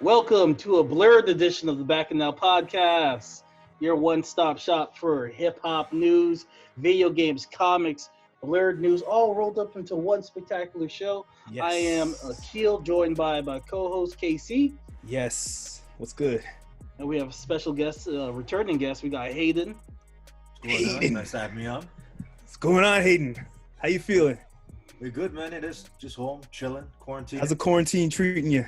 Welcome to a Blerd edition of the Bacchanal Podcast, your one-stop shop for hip-hop news, video games, comics, Blerd news, all rolled up into one spectacular show. Yes. I am Akil, joined by my co-host KC. Yes. What's good? And we have a special guest, returning guest. We got Hayden. Hayden. Nice to have me on. What's going on, Hayden? How you feeling? We're good, man. It is just home, chilling, quarantine. How's the quarantine treating you?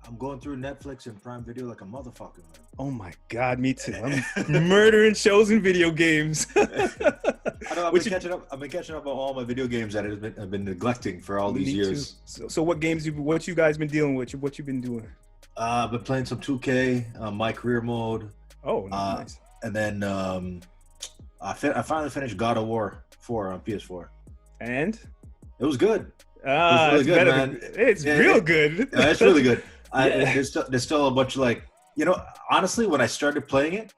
I'm going through Netflix and Prime Video like a motherfucker, man. Oh my God, me too. I'm murdering shows and video games. I know, I've been catching up on all my video games that I've been neglecting for all these years. So what games what you guys been dealing with? What you been doing? I've been playing some 2K, my career mode. Oh, nice. And then I finally finished God of War 4 on PS4. And? It was good. It was really good, man. It's real good. Yeah, it's really good. There's still a bunch of honestly, when I started playing it,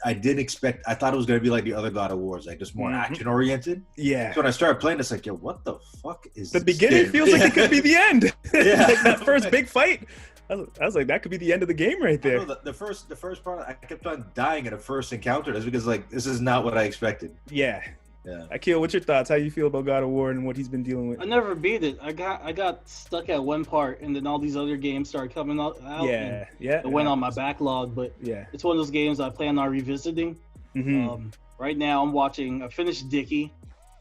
I didn't expect. I thought it was gonna be like the other God of Wars, like just more action oriented. Yeah. So when I started playing, it's like, yo, what the fuck is the this beginning? game? Feels like it could be the end. Yeah. Like that first big fight. I was like, that could be the end of the game right there. The first part, I kept on dying at a first encounter. That's because this is not what I expected. Yeah. Yeah. Akil, what's your thoughts? How you feel about God of War and what he's been dealing with? I never beat it. I got stuck at one part, and then all these other games started coming out. Yeah. It went on my backlog, but it's one of those games I plan on revisiting. Right now, I finished Dickie,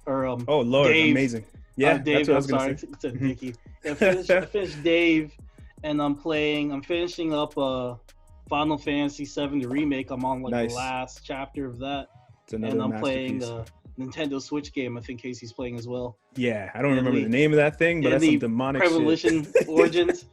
or oh Lord, Dave. Amazing. Yeah, Dave. that's what I I'm was sorry, said Dickie. I finished Dave, and I'm finishing up Final Fantasy VII the remake. I'm on the last chapter of that, and I'm playing Nintendo Switch game. I think Casey's playing as well. Yeah, I don't remember the name of that thing, but that's some demonic Premonition shit. Origins.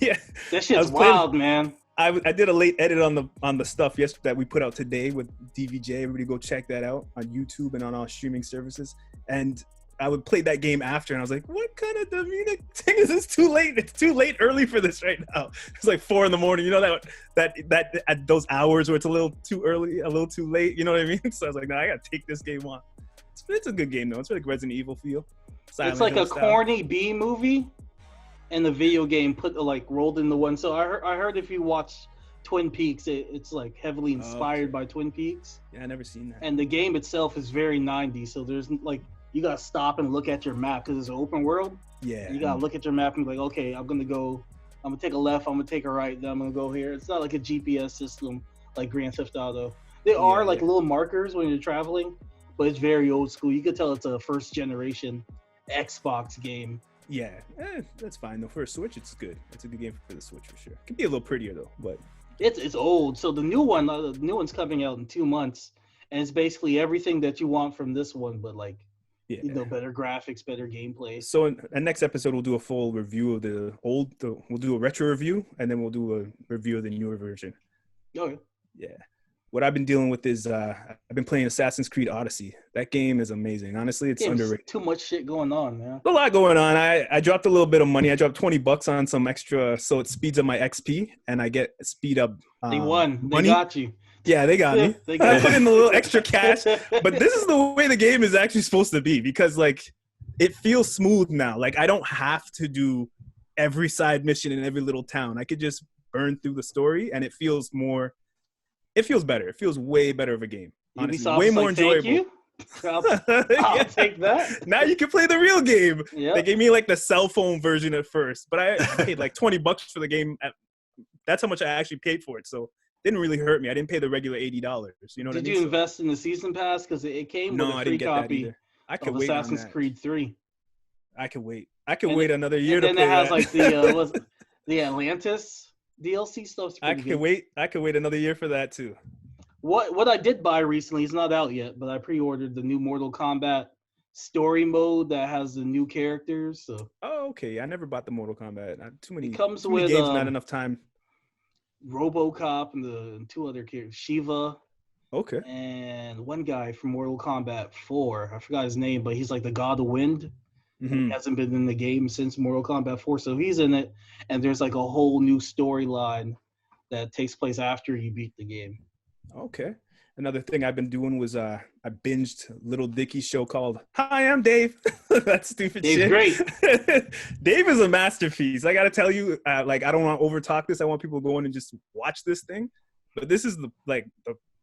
Yeah, that shit's wild, man. I did a late edit on the stuff that we put out today with DVJ. Everybody go check that out on YouTube and on all streaming services. And I would play that game after, and I was like, "What kind of demonic thing is this? Too late! It's too late early for this right now. It's like 4 a.m. You know that at those hours where it's a little too early, a little too late. You know what I mean? So I was like, "No, I gotta take this game on." It's a good game though. It's like Resident Evil feel. It's like a corny B movie, and the video game rolled into one. So I heard if you watch Twin Peaks, it's like heavily inspired by Twin Peaks. Yeah, I never seen that. And the game itself is very 90s. So there's you gotta stop and look at your map because it's an open world. Yeah. You gotta look at your map and be like, okay, I'm gonna take a left, I'm gonna take a right, then I'm gonna go here. It's not like a GPS system like Grand Theft Auto. There are little markers when you're traveling, but it's very old school. You could tell it's a first generation Xbox game. Yeah, that's fine though. For a Switch, it's good. It's a good game for the Switch for sure. It could be a little prettier though, but it's old. So the new one's coming out in 2 months, and it's basically everything that you want from this one, but better graphics, better gameplay. So in the next episode, we'll do a full review of we'll do a retro review, and then we'll do a review of the newer version. Okay. Yeah. What I've been dealing with is I've been playing Assassin's Creed Odyssey. That game is amazing. Honestly, it's underrated. Too much shit going on, man. A lot going on. I dropped a little bit of money. I dropped $20 on some extra, so it speeds up my XP, and I get speed up. They won. Money. They got you. Yeah, they got me. I put in a little extra cash, but this is the way the game is actually supposed to be because it feels smooth now. I don't have to do every side mission in every little town. I could just burn through the story, and it feels better. It feels way better of a game. Honestly, Ubisoft's way more enjoyable. Thank you. I'll take that. Now you can play the real game. Yep. They gave me the cell phone version at first, but I paid $20 for the game. That's how much I actually paid for it. So it didn't really hurt me. I didn't pay the regular $80. You know what I mean? Did you invest in the season pass? Because it came with a free copy of Assassin's Creed 3. I could wait. I could wait another year to play that. And then it has that. the Atlantis DLC stuff. I could wait another year for that too. What I did buy recently, it's not out yet, but I pre-ordered the new Mortal Kombat story mode that has the new characters. So. Oh, okay. I never bought the Mortal Kombat. Too many games, not enough time. RoboCop and the 2 other characters, Shiva. Okay. And one guy from Mortal Kombat 4. I forgot his name, but he's like the God of Wind. He hasn't been in the game since Mortal Kombat 4, so he's in it. And there's a whole new storyline that takes place after you beat the game. Okay. Another thing I've been doing was I binged Little Dicky's show called Hi, I'm Dave. That stupid Dave's shit. Great. Dave is a masterpiece. I got to tell you, like, I don't want to overtalk this. I want people to go in and just watch this thing. But this is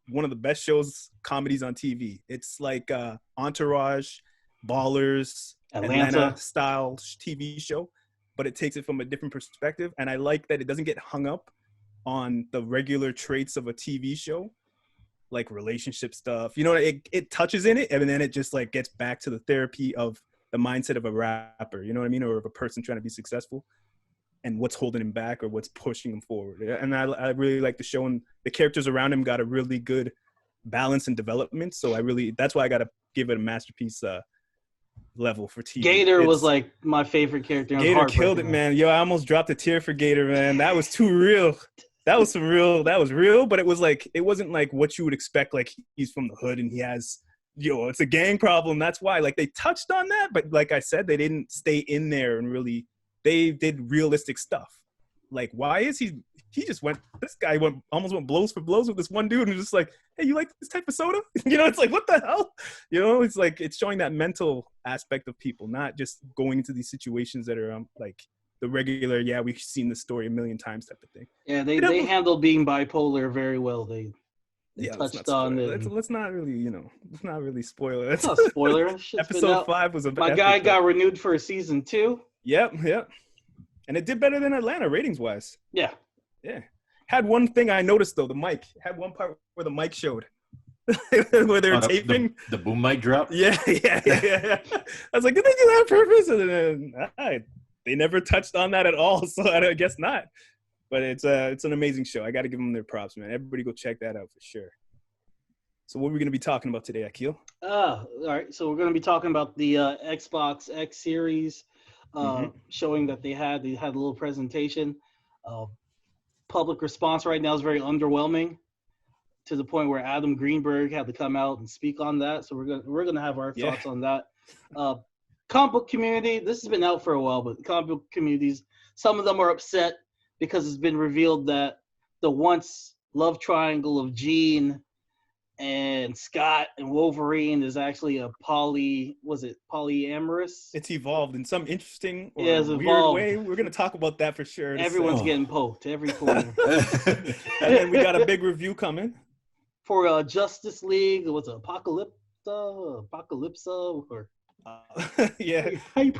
one of the best shows, comedies on TV. It's like Entourage, Ballers, Atlanta style TV show, but it takes it from a different perspective. And I like that it doesn't get hung up on the regular traits of a TV show, like relationship stuff. You know, it touches in it, and then it just like gets back to the therapy of the mindset of a rapper, you know what I mean, or of a person trying to be successful, and what's holding him back or what's pushing him forward. And I really like the show, and the characters around him got a really good balance and development. So that's why I got to give it a masterpiece level for TV. Gator was like my favorite character. Gator killed it, man. Yo, I almost dropped a tear for Gator, man. That was too real. That was real, but it wasn't like what you would expect. Like, he's from the hood and he has, it's a gang problem. That's why, like, they touched on that, but like I said, they didn't stay in there and really, they did realistic stuff. Like, why is this guy almost went blows for blows with this one dude and just like, hey, you like this type of soda? It's like, what the hell? It's like, it's showing that mental aspect of people, not just going into these situations that are like the regular, we've seen the story a million times type of thing. Yeah, they handled being bipolar very well. They touched on it. Let's not really, let's not really spoil it. It's not a spoiler. Episode 5 was my guy got renewed for season 2. Yep. And it did better than Atlanta ratings wise. Yeah. Had one thing I noticed though, the mic. Had one part where the mic showed. Where they're taping. The boom mic drop? Yeah. I was like, did they do that on purpose? And then they never touched on that at all, so I guess not. But it's an amazing show. I got to give them their props, man. Everybody go check that out for sure. So what are we going to be talking about today, Akil? All right. So we're going to be talking about the Xbox X series, showing that they had a little presentation. Public response right now is very underwhelming, to the point where Adam Greenberg had to come out and speak on that. So we're gonna have our thoughts on that. Comic book community, this has been out for a while, but comic book communities, some of them are upset because it's been revealed that the once love triangle of Jean and Scott and Wolverine is actually a polyamorous? It's evolved in some interesting or weird way. We're going to talk about that for sure. Everyone's getting poked every corner. And then we got a big review coming. For Justice League, what's it, Apokolipsa, or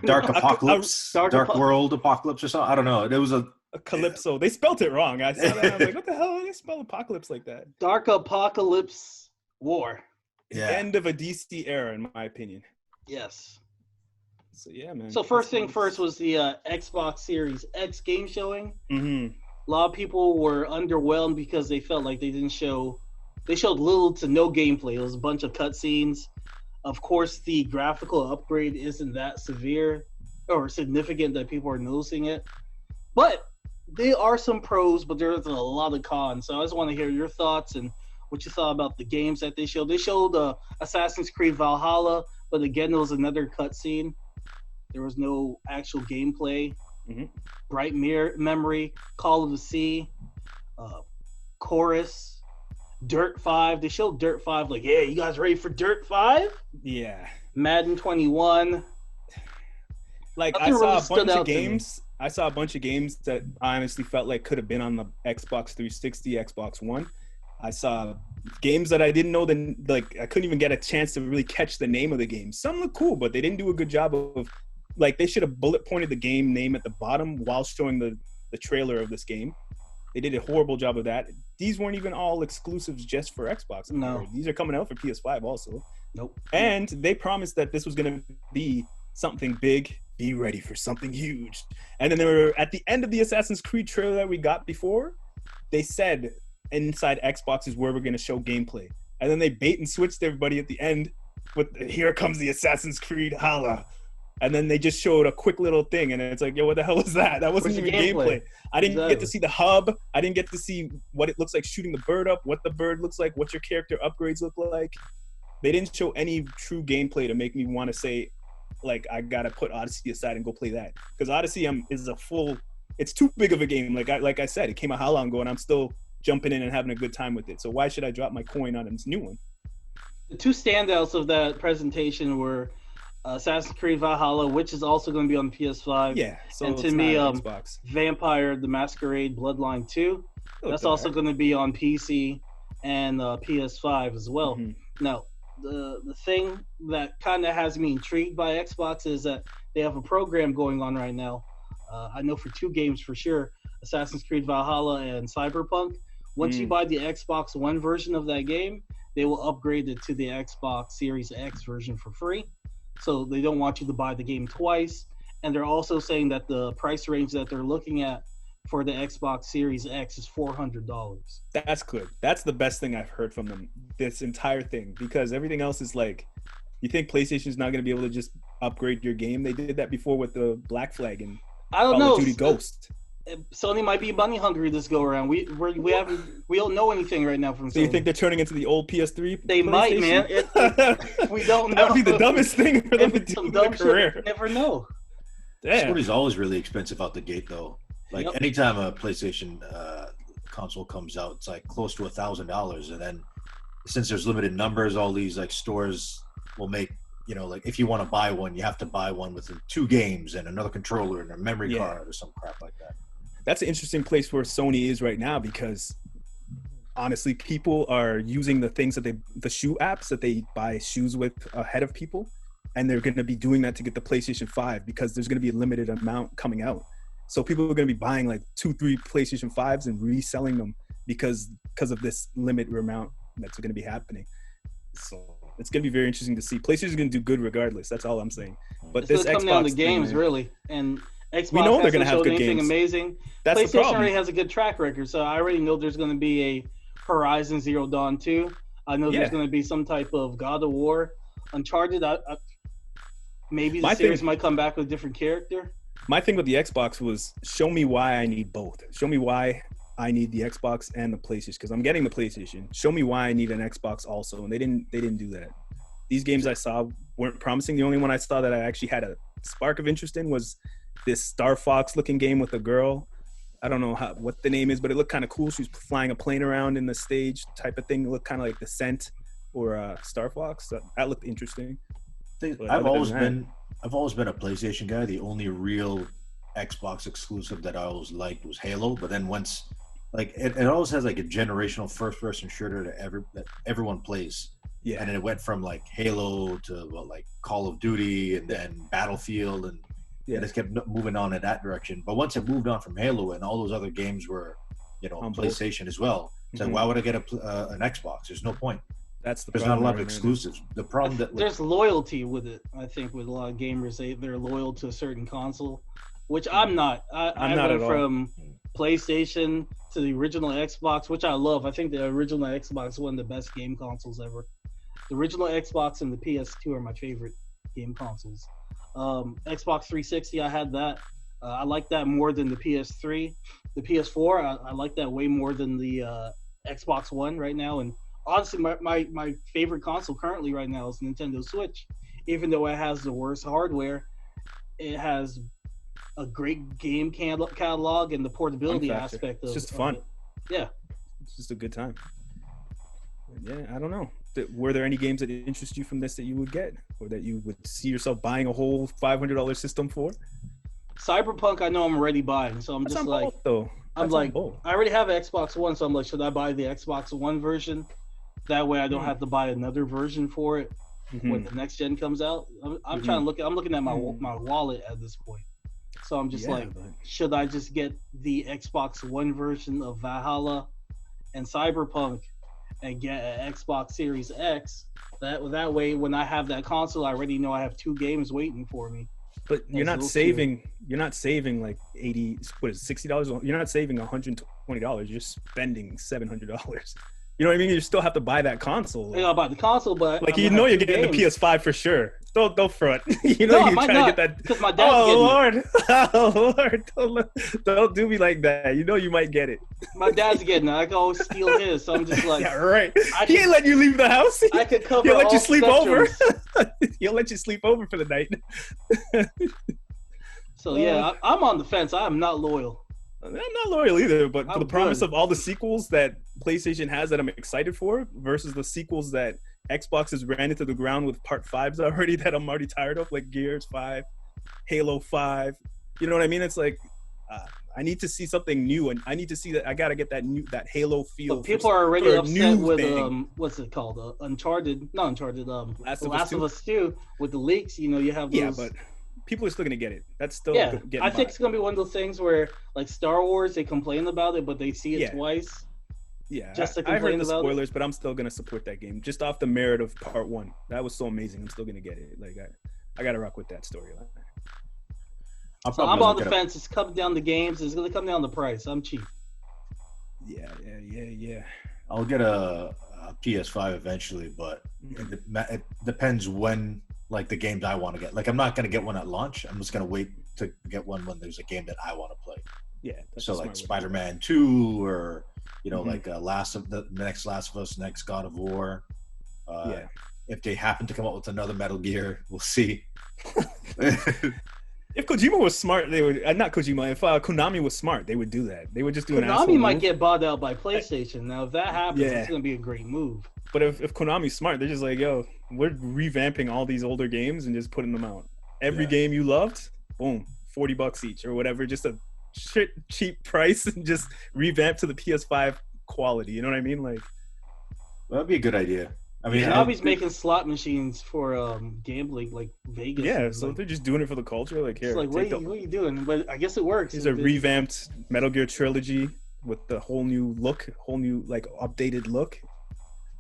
Dark Apocalypse, Dark World Apocalypse or something. I don't know. It was a Calypso. They spelt it wrong. I saw that. I was like, what the hell? They spell apocalypse like that? Dark Apocalypse War. The end of a DC era, in my opinion. Yes. So man. So first thing first was the Xbox Series X game showing. Mm-hmm. A lot of people were underwhelmed because they felt like they showed little to no gameplay. It was a bunch of cutscenes. Of course, the graphical upgrade isn't that severe or significant that people are noticing it. But there are some pros, but there's a lot of cons. So I just want to hear your thoughts and what you thought about the games that they showed. They showed Assassin's Creed Valhalla, but again, it was another cutscene. There was no actual gameplay. Mm-hmm. Bright Memory, Call of the Sea, Chorus, Dirt 5. They showed Dirt 5 like, yeah, you guys ready for Dirt 5? Yeah. Madden 21. Like, I saw a bunch of games. I saw a bunch of games that I honestly felt like could have been on the Xbox 360, Xbox One. I saw games that I didn't know like I couldn't even get a chance to really catch the name of the game. Some look cool, but they didn't do a good job of, like, they should have bullet pointed the game name at the bottom while showing the trailer of this game. They did a horrible job of that. These weren't even all exclusives just for Xbox. No. These are coming out for PS5 also. Nope. And they promised that this was going to be something big. Be ready for something huge. And then they were at the end of the Assassin's Creed trailer that we got before, they said inside Xbox is where we're going to show gameplay. And then they bait and switched everybody at the end with here comes the Assassin's Creed holla. And then they just showed a quick little thing, and it's like, yo, what the hell was that? That wasn't even gameplay. I didn't get to see the hub. I didn't get to see what it looks like shooting the bird up, what the bird looks like, what your character upgrades look like. They didn't show any true gameplay to make me want to say, like, I gotta put Odyssey aside and go play that, because Odyssey is a full. It's too big of a game. Like I said, it came out how long ago, and I'm still jumping in and having a good time with it. So why should I drop my coin on this new one? The two standouts of that presentation were Assassin's Creed Valhalla, which is also going to be on the PS5. Yeah, so and to me, Vampire the Masquerade Bloodline 2. That's also going to be on PC and PS5 as well. Mm-hmm. Now, the thing that kind of has me intrigued by Xbox is that they have a program going on right now. I know for 2 games for sure, Assassin's Creed Valhalla and Cyberpunk. Once you buy the Xbox One version of that game, they will upgrade it to the Xbox Series X version for free. So they don't want you to buy the game twice. And they're also saying that the price range that they're looking at for the Xbox Series X is $400. That's good. That's the best thing I've heard from them, this entire thing, because everything else is like, you think PlayStation's not going to be able to just upgrade your game? They did that before with the Black Flag and Call of Duty Ghost. Sony might be money hungry this go around. We don't know anything right now from Sony. So you think they're turning into the old PS3? They might, man. We don't know. That would be the dumbest thing for them to do in their career. You never know. Sony's always really expensive out the gate, though. Like anytime a PlayStation console comes out, it's like close to $1,000, and then since there's limited numbers, all these like stores will make, you know, like if you want to buy one, you have to buy one with 2 games and another controller and a memory card or some crap like that. That's an interesting place where Sony is right now, because honestly, people are using the things that the shoe apps that they buy shoes with ahead of people, and they're going to be doing that to get the PlayStation 5 because there's going to be a limited amount coming out. So people are going to be buying like 2-3 PlayStation 5s and reselling them because of this limited amount that's going to be happening. So it's going to be very interesting to see. PlayStation's going to do good regardless. That's all I'm saying. But it's this Xbox come down to games, man, really, and Xbox we know they're going to have good games. Amazing. That's PlayStation the problem. already has a good track record, so I already know there's going to be a Horizon Zero Dawn 2. I know there's going to be some type of God of War, Uncharted. Maybe the series might come back with a different character. My thing with the Xbox was, show me why I need both. Show me why I need the Xbox and the PlayStation, because I'm getting the PlayStation. Show me why I need an Xbox also, and they didn't do that. These games I saw weren't promising. The only one I saw that I actually had a spark of interest in was this Star Fox looking game with a girl. I don't know what the name is, but it looked kind of cool. She was flying a plane around in the stage type of thing. It looked kind of like Descent or Star Fox. That looked interesting. I've always been a PlayStation guy. The only real Xbox exclusive that I always liked was Halo. But then once, like, it always has like a generational first-person shooter that everyone plays. Yeah. And then it went from like Halo to like Call of Duty and then Battlefield, and it just kept moving on in that direction. But once it moved on from Halo and all those other games were, you know, on PlayStation as well, it's like, why would I get an Xbox? There's no point. There's not a lot of exclusives. The problem that there's loyalty with it. I think with a lot of gamers, they're loyal to a certain console, which I'm not. I'm not went from PlayStation to the original Xbox, which I love. I think the original Xbox is one of the best game consoles ever. The original Xbox and the PS2 are my favorite game consoles. Xbox 360, I had that. I like that more than the PS3. The PS4, I like that way more than the Xbox One right now. And honestly, my favorite console currently right now is Nintendo Switch. Even though it has the worst hardware, it has a great game catalog and the portability aspect of it. It's just fun. Yeah. It's just a good time. Yeah, I don't know. Were there any games that interest you from this that you would get, or that you would see yourself buying a whole $500 system for? Cyberpunk, I know I'm already buying, so I'm just like, I already have an Xbox One, so I'm like, should I buy the Xbox One version? That way, I don't have to buy another version for it when the next gen comes out. I'm trying to look. I'm looking at my wallet at this point, so I'm just should I just get the Xbox One version of Valhalla and Cyberpunk and get an Xbox Series X? That way, when I have that console, I already know I have 2 games waiting for me. But you're not saving. You're not saving like $60. You're not saving $120. You're spending $700. You know what I mean? You still have to buy that console. I gotta buy the console, but like you're getting the PS5 for sure. Don't front. You're trying to get that. Because my dad's Lord, don't do me like that. You know you might get it. My dad's getting it. I can always steal his, so I'm just like, yeah, right. He ain't letting you leave the house. I could cover. He'll let you sleep over. He'll let you sleep over for the night. So yeah, I'm on the fence. I am not loyal. I'm not loyal either, but for the promise good. of all the sequels that PlayStation has that I'm excited for versus the sequels that Xbox has ran into the ground with part 5s already that I'm already tired of, like Gears 5, Halo 5. You know what I mean? It's like I need to see something new, and I need to see that. I gotta get that Halo feel. But people are already upset with thing. What's it called? Not Uncharted. Last of Us 2 with the leaks. You know, you have those. Yeah, but people are still gonna get it. That's still I think it's gonna be one of those things where, like Star Wars, they complain about it, but they see it twice. Yeah, just to I heard the spoilers, but I'm still gonna support that game just off the merit of part 1. That was so amazing. I'm still gonna get it. Like I gotta rock with that storyline. So I'm on the fence. It's coming down to games. It's gonna come down to price. I'm cheap. Yeah. I'll get a PS5 eventually, but it depends when, like, the games I want to get. Like, I'm not gonna get one at launch. I'm just gonna wait to get one when there's a game that I want to play. Yeah. So like Spider-Man 2 or like the next Last of Us, next God of War. If they happen to come up with another Metal Gear, we'll see. If Kojima was smart, they would. Not Kojima. If Konami was smart, they would do that. They would just do an asshole Konami might move. get bought out by PlayStation. Now, if that happens, it's gonna be a great move. But if Konami's smart, they're just like, yo, we're revamping all these older games and just putting them out. Every game you loved, boom, $40 each or whatever, just a cheap price, and just revamp to the PS5 quality. You know what I mean? Like, that'd be a good idea. I mean, Konami's making slot machines for gambling, like Vegas. Yeah, so they're just doing it for the culture. Like, here, it's like, what are you doing? But I guess it works. It's a revamped Metal Gear trilogy with the whole new look, whole new like updated look.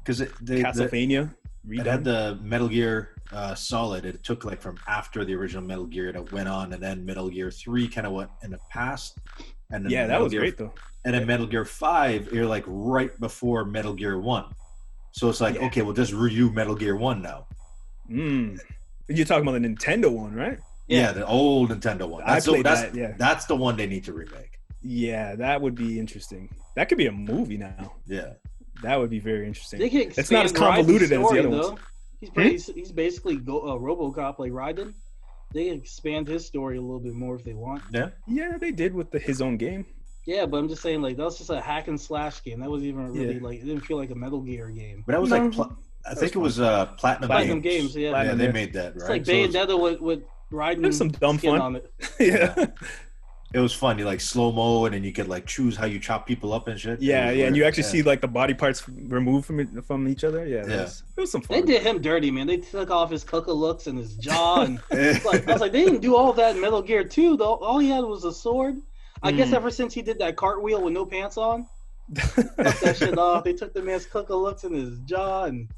Because Castlevania it had the Metal Gear Solid. It took like from after the original Metal Gear, and it went on, and then Metal Gear 3 kind of went in the past. And then that was great though. And then Metal Gear 5, you're like right before Metal Gear 1. So it's like, okay, we'll just review Metal Gear 1 now. You're talking about the Nintendo one, right? Yeah, the old Nintendo one. That's the one they need to remake. Yeah, that would be interesting. That could be a movie now. Yeah. That would be very interesting. It's not as convoluted as the other ones. He's basically RoboCop like Raiden. They expand his story a little bit more if they want. Yeah, they did with his own game. Yeah, but I'm just saying, like, that was just a hack and slash game. That wasn't even really like, it didn't feel like a Metal Gear game. But that was I think it was Platinum Games. Yeah, they made that. Right? It's like Bayonetta with Raiden. There's some dumb fun on it. Yeah. It was fun. You like slow mo, and then you could like choose how you chop people up and shit. Yeah, and you actually see like the body parts removed from each other. Yeah, it was some fun. They did him dirty, man. They took off his looks and his jaw, and I was like, they didn't do all that in Metal Gear 2, though. All he had was a sword. I guess ever since he did that cartwheel with no pants on, took that shit off. They took the man's looks and his jaw and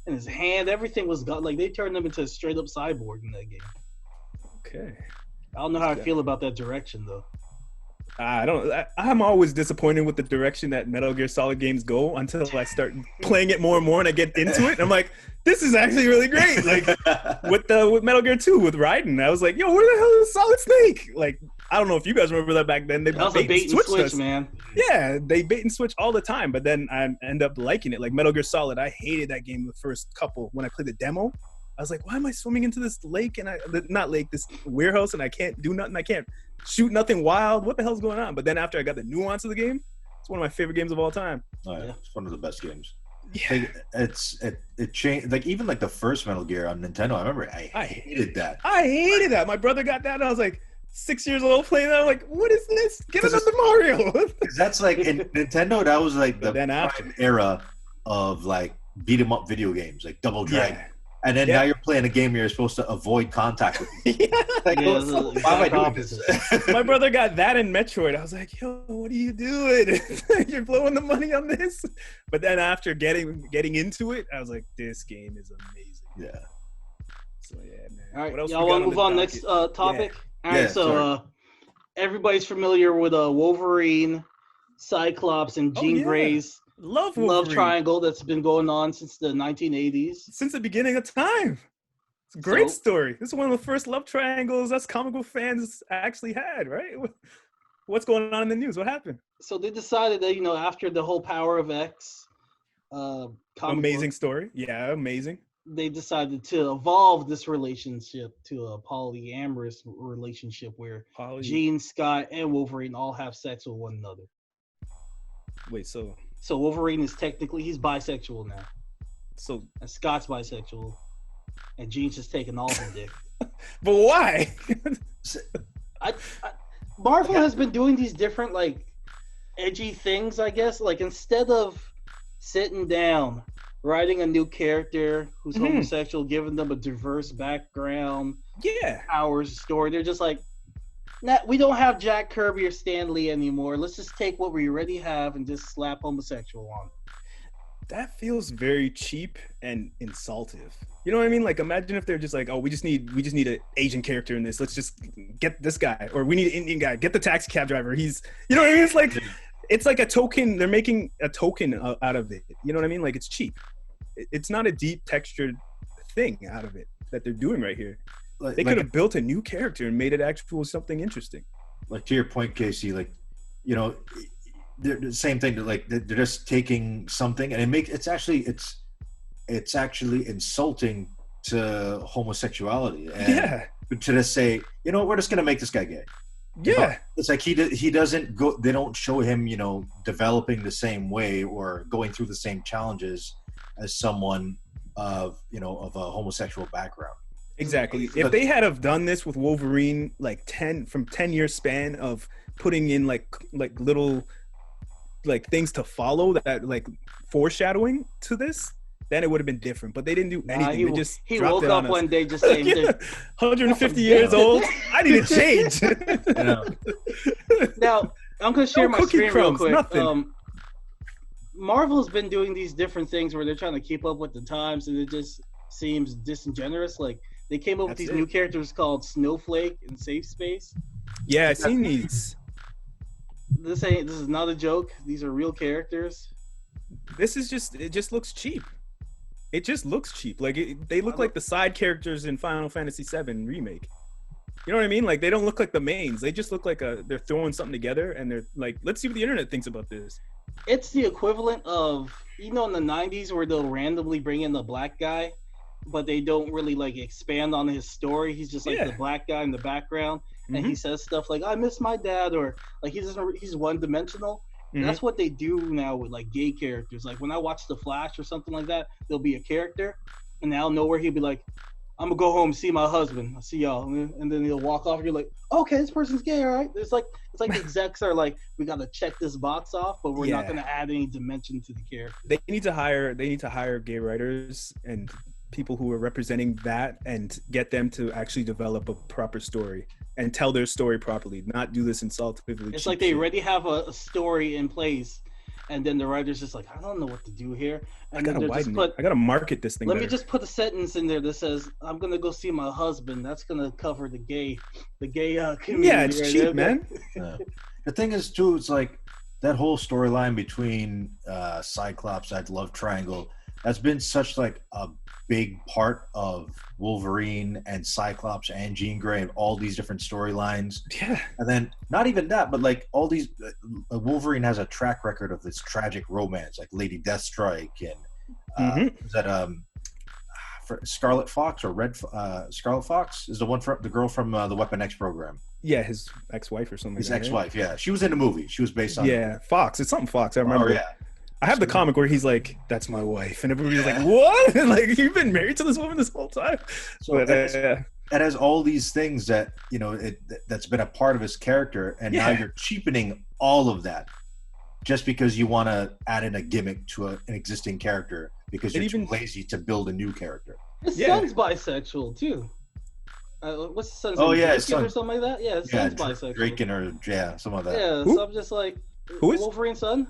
his hand. Everything was gone. Like, they turned him into a straight up cyborg in that game. Okay. I don't know how I feel about that direction, though. I'm always disappointed with the direction that Metal Gear Solid games go until I start playing it more and more and I get into it. And I'm like, this is actually really great. Like with Metal Gear 2 with Raiden, I was like, yo, where the hell is Solid Snake? Like, I don't know if you guys remember that back then. That was a bait and switch, man. Yeah, they bait and switch all the time, but then I end up liking it. Like Metal Gear Solid, I hated that game the first couple. When I played the demo, I was like, why am I swimming into this lake and this warehouse and I can't do nothing? I can't shoot nothing wild. What the hell's going on? But then after I got the nuance of the game, it's one of my favorite games of all time. Oh, yeah. It's one of the best games. Yeah. It changed. Like even like the first Metal Gear on Nintendo, I remember I hated that. I hated that. My brother got that and I was like 6 years old playing that. I'm like, what is this? Get another Mario. That's like in Nintendo, that was like the prime era of like beat 'em up video games, like Double Dragon. Yeah. And then now you're playing a game where you're supposed to avoid contact with people. Why am I doing this? My brother got that in Metroid. I was like, yo, what are you doing? You're blowing the money on this? But then after getting into it, I was like, this game is amazing. Yeah. So, yeah, man. All right, y'all want to move on next topic? Yeah. All right, so everybody's familiar with Wolverine, Cyclops, and Jean Grey's love triangle that's been going on since the 1980s. Since the beginning of time. It's a great story. This is one of the first love triangles us comic book fans actually had, right? What's going on in the news? What happened? So they decided that, after the whole Power of X amazing book, story. Yeah, amazing. they decided to evolve this relationship to a polyamorous relationship where Jean, Scott, and Wolverine all have sex with one another. Wait, so Wolverine is technically he's bisexual now. And Scott's bisexual, and Jean's just taking all the dick. But why? Marvel has been doing these different like edgy things, I guess. Like instead of sitting down, writing a new character who's homosexual, giving them a diverse background, powers story, they're just like, nah, we don't have Jack Kirby or Stan Lee anymore. Let's just take what we already have and just slap homosexual on it. That feels very cheap and insultive. You know what I mean? Like, imagine if they're just like, oh, we just need an Asian character in this. Let's just get this guy, or we need an Indian guy. Get the taxi cab driver. He's, you know what I mean? It's like a token. They're making a token out of it. You know what I mean? Like, it's cheap. It's not a deep textured thing out of it that they're doing right here. They could have built a new character and made it actual something interesting. Like, to your point, Casey, like, you know, they're the same thing. Like, they're just taking something and it's actually insulting to homosexuality. And to just say, you know, we're just gonna make this guy gay. Yeah, it's like he doesn't go. They don't show him, you know, developing the same way or going through the same challenges as someone of a homosexual background. Exactly. If they had have done this with Wolverine, like 10 year span of putting in like little like things to follow that like foreshadowing to this, then it would have been different. But they didn't do anything. He woke up one day just saying, 150 years old. I need to change. Now I'm gonna share my screen real quick. Nothing. Marvel has been doing these different things where they're trying to keep up with the times, and it just seems disingenuous. Like they came up with these new characters called Snowflake and Safe Space. Yeah, I've seen these. This is not a joke. These are real characters. It just looks cheap. It just looks cheap. Like they look like the side characters in Final Fantasy VII Remake. You know what I mean? Like they don't look like the mains. They just look like they're throwing something together and they're like, let's see what the internet thinks about this. It's the equivalent of, you know, in the 90s where they'll randomly bring in the black guy, but they don't really like expand on his story. He's just like the black guy in the background, and he says stuff like, I miss my dad, or like he's one dimensional. That's what they do now with like gay characters. Like when I watch The Flash or something like that, there'll be a character, and out of nowhere he'll be like, I'm gonna go home, see my husband. I'll see y'all, and then he'll walk off. And you're like, okay, this person's gay, all right. It's like the execs are like, we gotta check this box off, but we're not gonna add any dimension to the character. They need to hire gay writers and people who are representing that, and get them to actually develop a proper story and tell their story properly. Not do this insultively. It's like they already have a story in place, and then the writer's just like, I don't know what to do here. And I gotta market this thing. Let me just put a sentence in there that says, I'm gonna go see my husband. That's gonna cover the gay community. Yeah, it's cheap, man. The thing is too, it's like that whole storyline between Cyclops, that love triangle, has been such like a big part of Wolverine and Cyclops and Jean Grey and all these different storylines. Yeah. And then not even that, but like all these, Wolverine has a track record of this tragic romance, like Lady Deathstrike and is that Scarlet Fox or Scarlet Fox is the girl from the Weapon X program. Yeah, his ex-wife or something. His ex-wife, yeah. She was in the movie. She was based on. Yeah, Fox. It's something Fox. I remember. Oh, yeah. I have the comic where he's like, "That's my wife," and everybody's like, "What? Like you've been married to this woman this whole time?" So it has all these things that that's been a part of his character, and now you're cheapening all of that just because you want to add in a gimmick to an existing character because you're too lazy to build a new character. His son's bisexual too. What's his son's name? Oh yeah, his son or something like that. Yeah, his son's bisexual. Draken or something like that. Yeah, so I'm just like, who is Wolverine's son?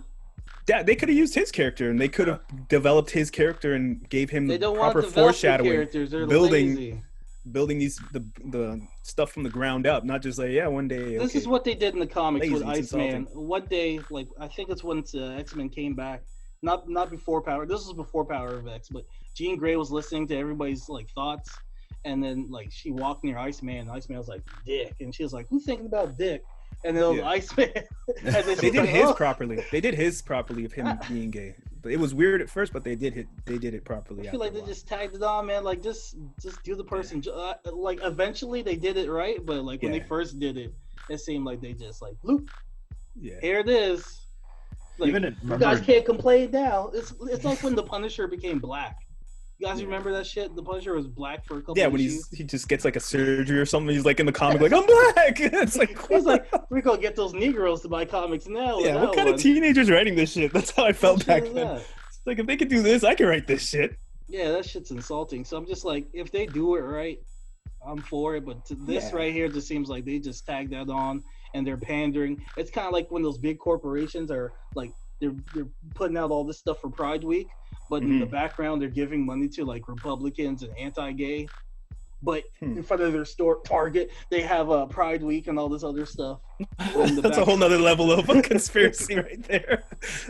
Yeah, they could have used his character, and they could have developed his character and gave him the proper foreshadowing, building the stuff from the ground up, not just like one day. This is what they did in the comics with Iceman. One day, like I think it's when X-Men came back, not before Power. This was before Power of X, but Jean Grey was listening to everybody's like thoughts, and then like she walked near Iceman, and Iceman was like, "Dick," and she was like, "Who's thinking about dick?" And then Iceman. They did his properly. They did his properly of him being gay. But it was weird at first, but they did it properly. I feel like they just tagged it on, man. Like just do the person. Like eventually they did it right, but like when they first did it, it seemed like they just like bloop. Yeah. Here it is. Like, you guys can't complain now. It's like when the Punisher became black. You guys remember that shit? The Punisher was black for a couple. Yeah, when he just gets like a surgery or something. He's like in the comic, like I'm black. It's like he's like, we're gonna get those Negroes to buy comics now. Yeah, what kind of teenagers writing this shit? That's how I felt back then. It's like if they could do this, I can write this shit. Yeah, that shit's insulting. So I'm just like, if they do it right, I'm for it. But this right here just seems like they just tagged that on and they're pandering. It's kind of like when those big corporations are like they're putting out all this stuff for Pride Week. But in the background, they're giving money to like Republicans and anti-gay. But in front of their store, Target, they have a Pride Week and all this other stuff. That's a whole nother level of conspiracy right there.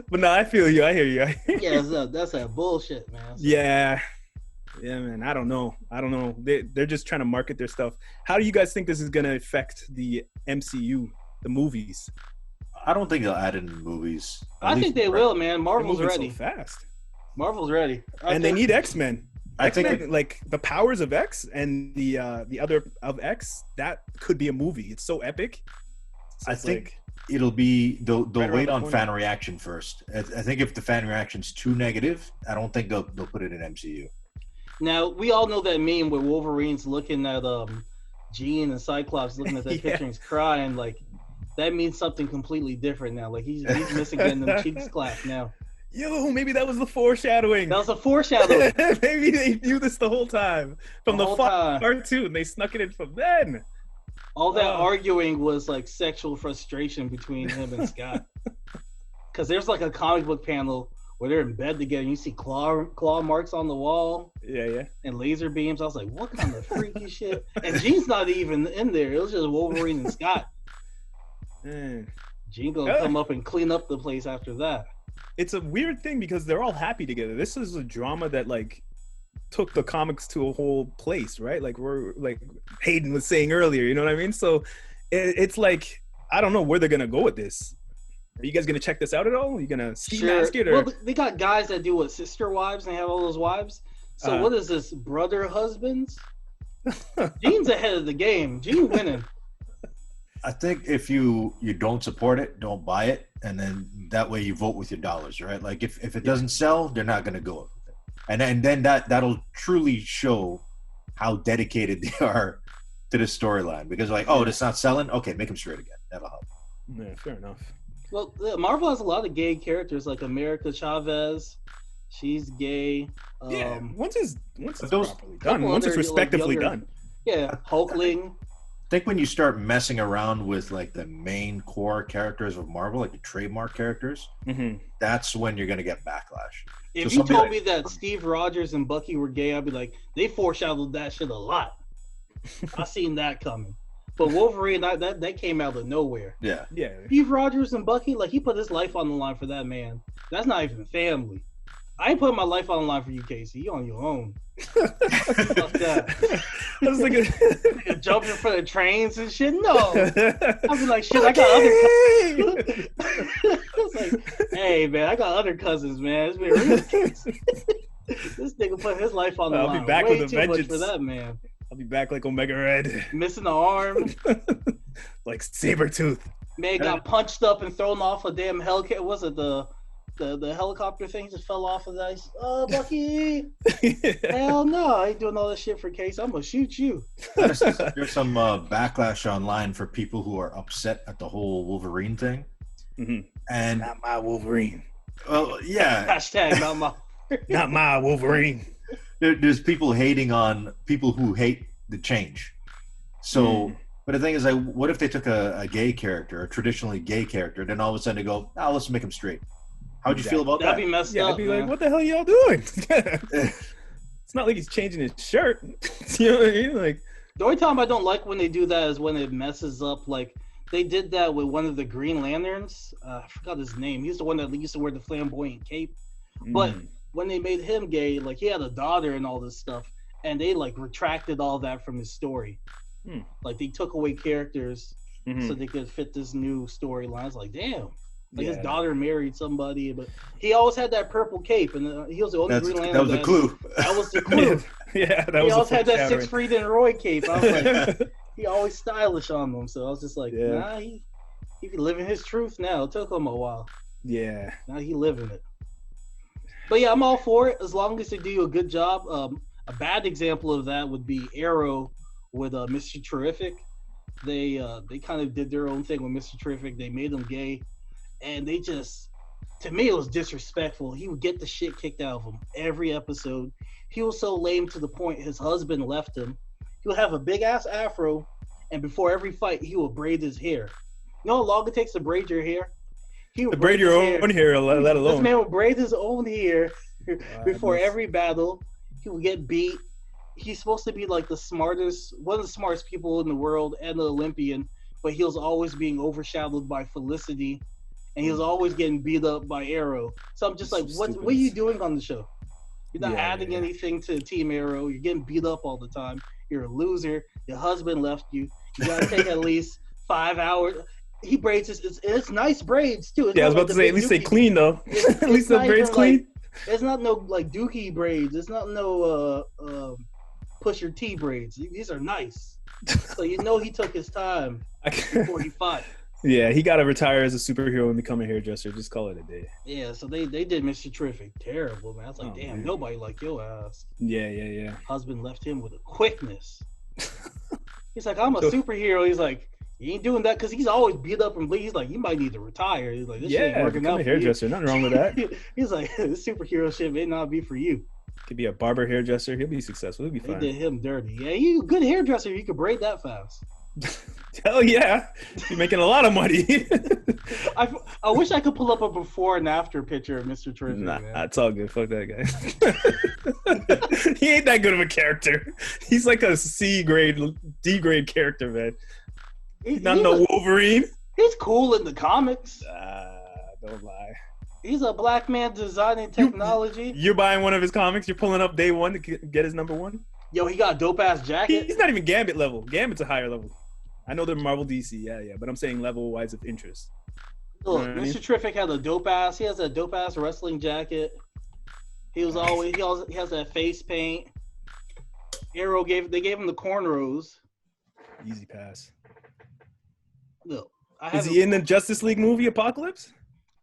But no, I feel you. I hear you. Yeah, that's that bullshit, man. So, yeah, man. I don't know. They're just trying to market their stuff. How do you guys think this is going to affect the MCU, the movies? I don't think they'll add in the movies. I think they will, man. Marvel's ready. So fast. Marvel's ready. And they need X-Men. I think like the powers of X and the other of X, that could be a movie. It's so epic. So I think it'll be they'll wait on fan reaction first. I think if the fan reaction's too negative, I don't think they'll put it in MCU. Now we all know that meme where Wolverine's looking at Jean and Cyclops looking at that picture and he's crying. Like that means something completely different now. Like he's missing getting them cheeks clapped now. Yo, maybe that was the foreshadowing. That was a foreshadowing. Maybe they knew this the whole time from the cartoon. They snuck it in from then. All that arguing was like sexual frustration between him and Scott. Because there's like a comic book panel where they're in bed together and you see claw marks on the wall. Yeah. And laser beams. I was like, what kind of freaky shit? And Jean's not even in there. It was just Wolverine and Scott. Man. Jean gonna come up and clean up the place after that. It's a weird thing because they're all happy together. This is a drama that like took the comics to a whole place, right? Like we're like Hayden was saying earlier, you know what I mean? So it's like I don't know where they're gonna go with this. Are you guys gonna check this out at all? Are you gonna ski mask it? Or? Well, they got guys that do sister wives and they have all those wives. So what is this, brother husbands? Gene's ahead of the game. Gene winning. I think if you don't support it, don't buy it, and then that way you vote with your dollars, right? Like if it doesn't sell, they're not going to go with it, and then that'll truly show how dedicated they are to the storyline. Because like, oh, it's not selling, okay, make them straight again. That'll help. Yeah, fair enough. Well, Marvel has a lot of gay characters, like America Chavez. She's gay. Yeah, once it's properly done, once it's respectively done. Yeah, Hulkling. I think when you start messing around with like the main core characters of Marvel, like the trademark characters, that's when you're gonna get backlash. If you told me that Steve Rogers and Bucky were gay, I'd be like, they foreshadowed that shit a lot. I seen that coming. But Wolverine, that came out of nowhere. Yeah. Steve Rogers and Bucky, like he put his life on the line for that man. That's not even family. I ain't putting my life on the line for you, Casey. You on your own. Fuck that. I was like jumping in front of trains and shit. No, I'll be like, shit. I got other cousins. It's like, hey man, I got other cousins, man. It's been real. This nigga put his life on the line. I'll be back way with a too vengeance much for that man. I'll be back like Omega Red, missing an arm, like Sabretooth. Man got punched up and thrown off a damn Hellcat. Was it the helicopter thing just fell off of the ice? Oh, Bucky! Hell no, I ain't doing all this shit for Case. I'm gonna shoot you. There's some backlash online for people who are upset at the whole Wolverine thing. And not my Wolverine. Well, yeah. Hashtag not my Wolverine. There's people hating on people who hate the change. So, but the thing is, like, what if they took a gay character, a traditionally gay character, then all of a sudden they go, let's make him straight. How'd you feel about that? That'd be messed up. I'd be like, what the hell are y'all doing? It's not like he's changing his shirt. You know what I mean? Like, the only time I don't like when they do that is when it messes up. Like they did that with one of the Green Lanterns. I forgot his name. He's the one that used to wear the flamboyant cape. But when they made him gay, like he had a daughter and all this stuff, and they like retracted all that from his story. Like they took away characters so they could fit this new storyline. It's like, damn. Like his daughter married somebody, but he always had that purple cape, and he was the only Green Lantern. That was the clue. That was the clue. Yeah, that he was. He always had that Siegfried and Roy cape. I was like, he always stylish on them. So I was just like, nah, he be living his truth now. It took him a while. Yeah. Now he living it. But yeah, I'm all for it as long as they do a good job. A bad example of that would be Arrow with Mr. Terrific. They kind of did their own thing with Mr. Terrific. They made him gay, and they just, to me, it was disrespectful. He would get the shit kicked out of him every episode. He was so lame to the point his husband left him. He would have a big ass afro, and before every fight, he would braid his hair. You know how long it takes to braid your hair? He would braid your own hair, let alone. This man would braid his own hair before every battle. He would get beat. He's supposed to be like one of the smartest people in the world and an Olympian, but he was always being overshadowed by Felicity, and he was always getting beat up by Arrow. So I'm just like, what are you doing on the show? You're not adding anything to Team Arrow. You're getting beat up all the time. You're a loser. Your husband left you. You gotta take at least 5 hours. He braids it's nice braids too. I was about to say, at least they clean though. At least the braids clean. It's not no like Dookie braids. It's not no Pusher T braids. These are nice. So you know he took his time before he fought. Yeah, he got to retire as a superhero and become a hairdresser. Just call it a day. Yeah, so they did Mr. Terrific. Terrible, man. I was like, damn, nobody like your ass. Yeah. Husband left him with a quickness. He's like, I'm a superhero. He's like, you ain't doing that because he's always beat up and bleed. He's like, you might need to retire. He's like, this shit ain't working out. A hairdresser. Nothing wrong with that. He's like, this superhero shit may not be for you. Could be a barber hairdresser. He'll be successful. He'll be fine. They did him dirty. Yeah, you a good hairdresser. You could braid that fast. Hell yeah. You're making a lot of money. I wish I could pull up a before and after picture of Mr. Terrific. Nah, it's all good. Fuck that guy. He ain't that good of a character. He's like a C grade, D grade character, man. He's not no Wolverine. He's cool in the comics. Don't lie. He's a black man designing technology. You're buying one of his comics. You're pulling up day one to get his number one. Yo, he got a dope ass jacket. He's not even Gambit level. Gambit's a higher level. I know they're Marvel DC, yeah, but I'm saying level wise of interest. Look, you know Mr. Terrific had a dope ass. He has a dope ass wrestling jacket. He has that face paint. Arrow gave him the cornrows. Easy pass. Look, is he in the Justice League movie Apocalypse?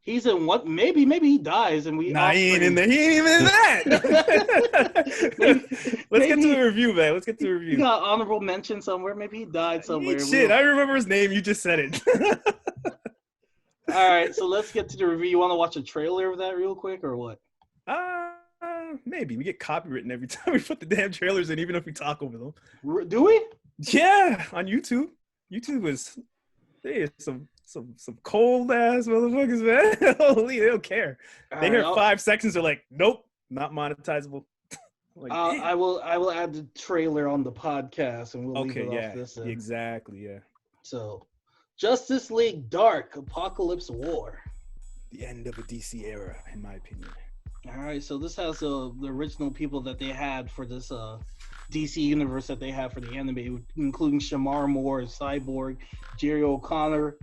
He's in what? Maybe he dies and we. Nah, he ain't in there. He ain't even in that. Let's get to the review, man. Let's get to the review. He got honorable mention somewhere. Maybe he died somewhere. Shit, I remember his name. You just said it. All right, so let's get to the review. You want to watch a trailer of that real quick or what? Maybe. We get copywritten every time we put the damn trailers in, even if we talk over them. Do we? Yeah, on YouTube. YouTube is some cold ass motherfuckers, man. Holy, they don't care. They hear 5 seconds, they're like, nope, not monetizable. Like, I will add the trailer on the podcast and we'll leave it off this end. Exactly, yeah. So, Justice League Dark Apocalypse War. The end of a DC era, in my opinion. All right, so this has the original people that they had for this DC universe that they have for the anime, including Shamar Moore as Cyborg, Jerry O'Connell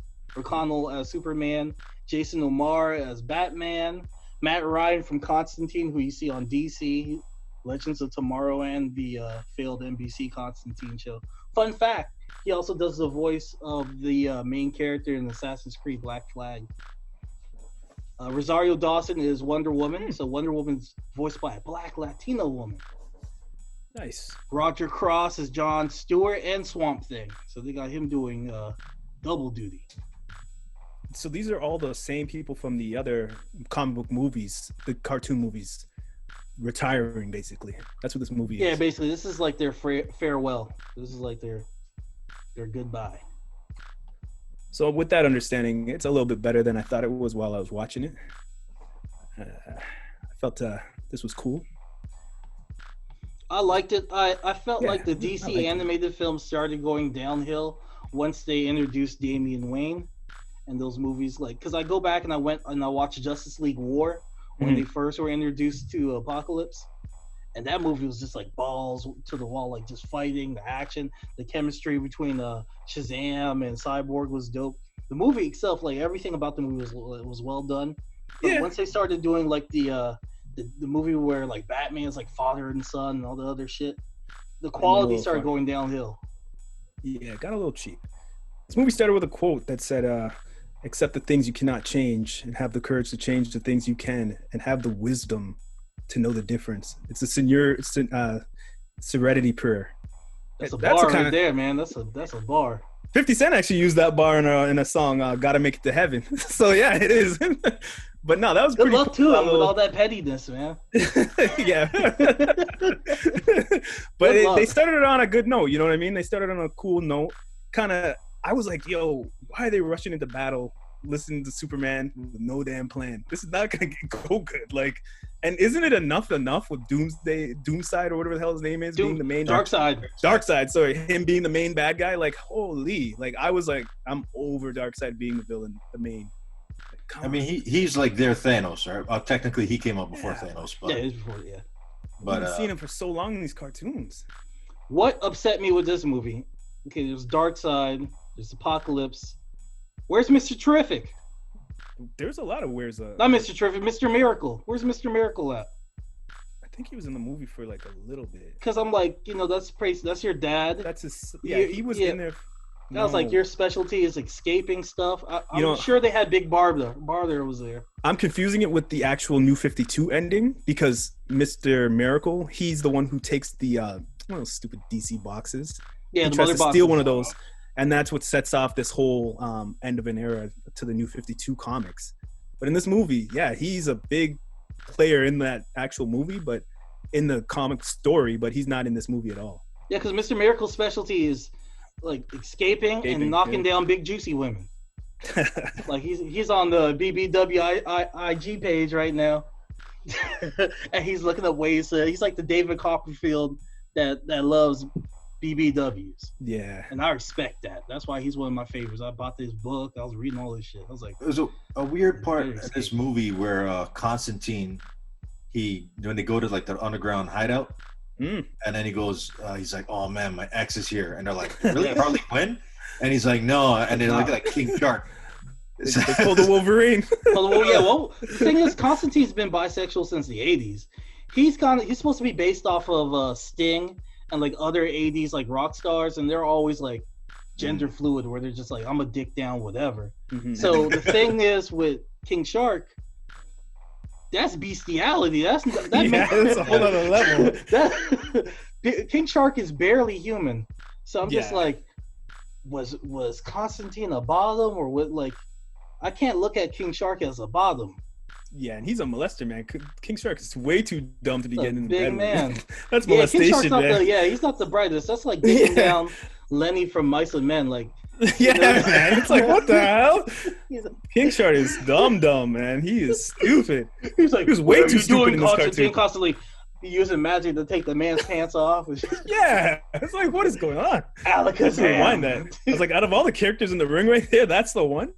as Superman, Jason O'Mara as Batman, Matt Ryan from Constantine, who you see on DC, Legends of Tomorrow, and the failed NBC Constantine show. Fun fact, he also does the voice of the main character in Assassin's Creed Black Flag. Rosario Dawson is Wonder Woman, so Wonder Woman's voiced by a black Latino woman. Nice. Roger Cross is John Stewart and Swamp Thing, so they got him doing double duty. So these are all the same people from the other comic book movies, the cartoon movies, retiring basically. That's what this movie is. Yeah, basically, this is like their farewell. This is like their goodbye. So with that understanding, it's a little bit better than I thought it was while I was watching it. I felt this was cool. I liked it. I felt like the DC animated film started going downhill once they introduced Damian Wayne and those movies. Like, because I go back and I watched Justice League War when they first were introduced to Apocalypse. And that movie was just like balls to the wall, like just fighting, the action, the chemistry between Shazam and Cyborg was dope. the movie itself, like everything about the movie was well done. But once they started doing like the movie where like Batman's like father and son and all the other shit, the quality started going downhill. Yeah, it got a little cheap. This movie started with a quote that said, accept the things you cannot change and have the courage to change the things you can and have the wisdom to know the difference. It's a serenity prayer. That's a bar right there, man. That's a bar. 50 Cent actually used that bar in a song, Gotta Make It to Heaven. So yeah, it is. But no, that was good pretty luck cool. to him with all that pettiness, man. Yeah. But they started it on a good note, you know what I mean? They started on a cool note. I was like, yo, why are they rushing into battle listening to Superman with no damn plan? This is not gonna go good. Like, and isn't it enough with Doomside or whatever the hell his name is, being the main Darkseid, sorry, him being the main bad guy? Like, holy, like I was like, I'm over Darkseid being the villain, the main. I mean, he's like their Thanos, right? Technically, he came up before Thanos, but he's before, But I've seen him for so long in these cartoons. What upset me with this movie? Okay, there's Darkseid, there's Apocalypse. Where's Mr. Terrific? There's a lot of where's not Mr. Terrific, Mr. Miracle. Where's Mr. Miracle at? I think he was in the movie for like a little bit. Because I'm like, that's your dad. That's his. Yeah, he was in there. That was like your specialty is escaping stuff. I'm sure they had Big Barb there. Barb was there. I'm confusing it with the actual New 52 ending because Mr. Miracle, he's the one who takes the one of those stupid DC boxes. Yeah, he tries to steal one of those, and that's what sets off this whole end of an era to the New 52 comics. But in this movie, yeah, he's a big player in that actual movie, but in the comic story, but he's not in this movie at all. Yeah, because Mr. Miracle's specialty is like escaping and knocking down big juicy women. Like he's on the BBWIG page right now, and he's looking up ways. He's like the David Copperfield that loves BBWs. Yeah, and I respect that. That's why he's one of my favorites. I bought this book. I was reading all this shit. I was like, there's a weird part in this movie where Constantine, when they go to like the underground hideout. And then he goes, he's like, oh man, my ex is here. And they're like, really? Harley Quinn? And he's like, no. And they look like King Shark. They pulled the Wolverine. The thing is, Constantine's been bisexual since the 80s. He's supposed to be based off of Sting and like other 80s like rock stars. And they're always like gender fluid where they're just like, I'm a dick down, whatever. Mm-hmm. So the thing is with King Shark, that's bestiality. That's a whole other level. King Shark is barely human. So I'm just like, was Constantine a bottom or what? Like, I can't look at King Shark as a bottom. Yeah, and he's a molester, man. King Shark is way too dumb to be getting in big bed man. That's molestation, man. He's not the brightest. That's like taking down Lenny from Mice and Men. Like, man. It's like, what the hell? King Shark is dumb, man. He is stupid. He was way too stupid in this cartoon. Constantly using magic to take the man's pants off. Yeah, it's like, what is going on? Alakazam. Rewind that. I was like, out of all the characters in the ring right there, that's the one.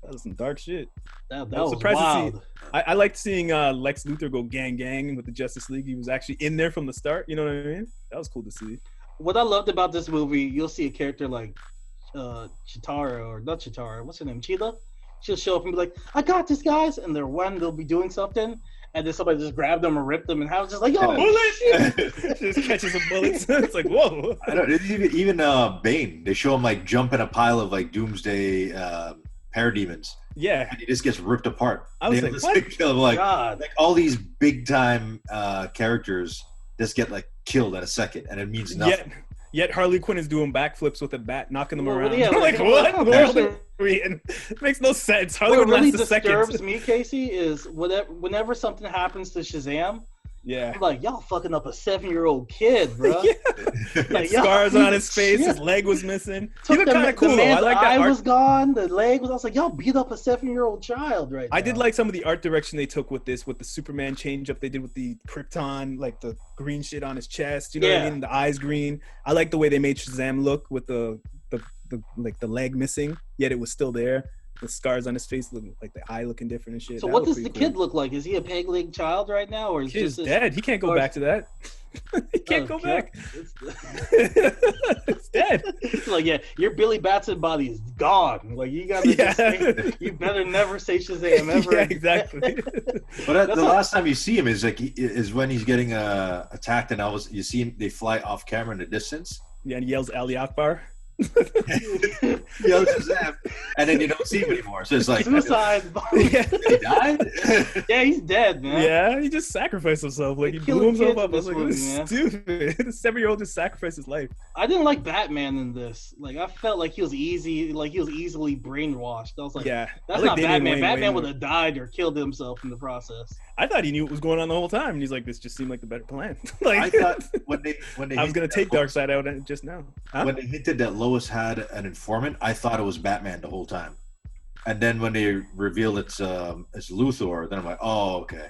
That was some dark shit. That was wild. I liked seeing Lex Luthor go gang with the Justice League. He was actually in there from the start. You know what I mean? That was cool to see. What I loved about this movie, you'll see a character like Chitara, or not Chitara, what's her name? Cheetah? She'll show up and be like, I got this, guys. And they'll be doing something. And then somebody just grabbed them or ripped them. And I was just like, yo, bullet! Just catches some bullets. It's like, whoa. I don't, even Bane, they show him like jump in a pile of like Doomsday parademons. Yeah. And he just gets ripped apart. I was like, like all these big time characters just get like killed at a second, and it means nothing. Yet Harley Quinn is doing backflips with a bat, knocking them around. Yeah, I'm like, what world are we in? It makes no sense. Harley what really disturbs me, Casey, is whenever something happens to Shazam, I'm like, y'all fucking up a 7-year-old kid, bro. Like, scars on his face, his leg was missing. He looked kind of cool. The man's eye was gone, the leg was. I was like, y'all beat up a 7-year-old child right now. I did like some of the art direction they took with this, with the Superman change up they did with the Krypton, like the green shit on his chest. You know what I mean? The eyes green. I like the way they made Shazam look with the like the leg missing, yet it was still there. The scars on his face, looking like the eye looking different and shit. So what does the kid look like? Is he a peg-leg child right now, or is he's dead? He can't go back to that. He can't go back. It's dead. It's like, yeah, your Billy Batson body is gone. Like, you gotta just say, you better never say Shazam ever. Yeah, exactly. But the last time you see him is like is when he's getting attacked, and you see him. They fly off camera in the distance. Yeah, and he yells Ali Akbar. Yells Shazam, and then you don't see him anymore. So it's like suicide. Yeah. He died. Yeah, he's dead, man. Yeah, he just sacrificed himself. Like, he blew himself up. I was like, this is stupid. The 7-year-old just sacrificed his life. I didn't like Batman in this. Like, I felt like he was easily brainwashed. I was like, yeah, that's not Batman. Batman would have died or killed himself in the process. I thought he knew what was going on the whole time, and he's like, this just seemed like the better plan. Like, I thought when they I was gonna take Darkseid out just now. Huh? When they hinted that Lois had an informant, I thought it was Batman the whole time. And then when they revealed it's Luthor, then I'm like, oh, okay.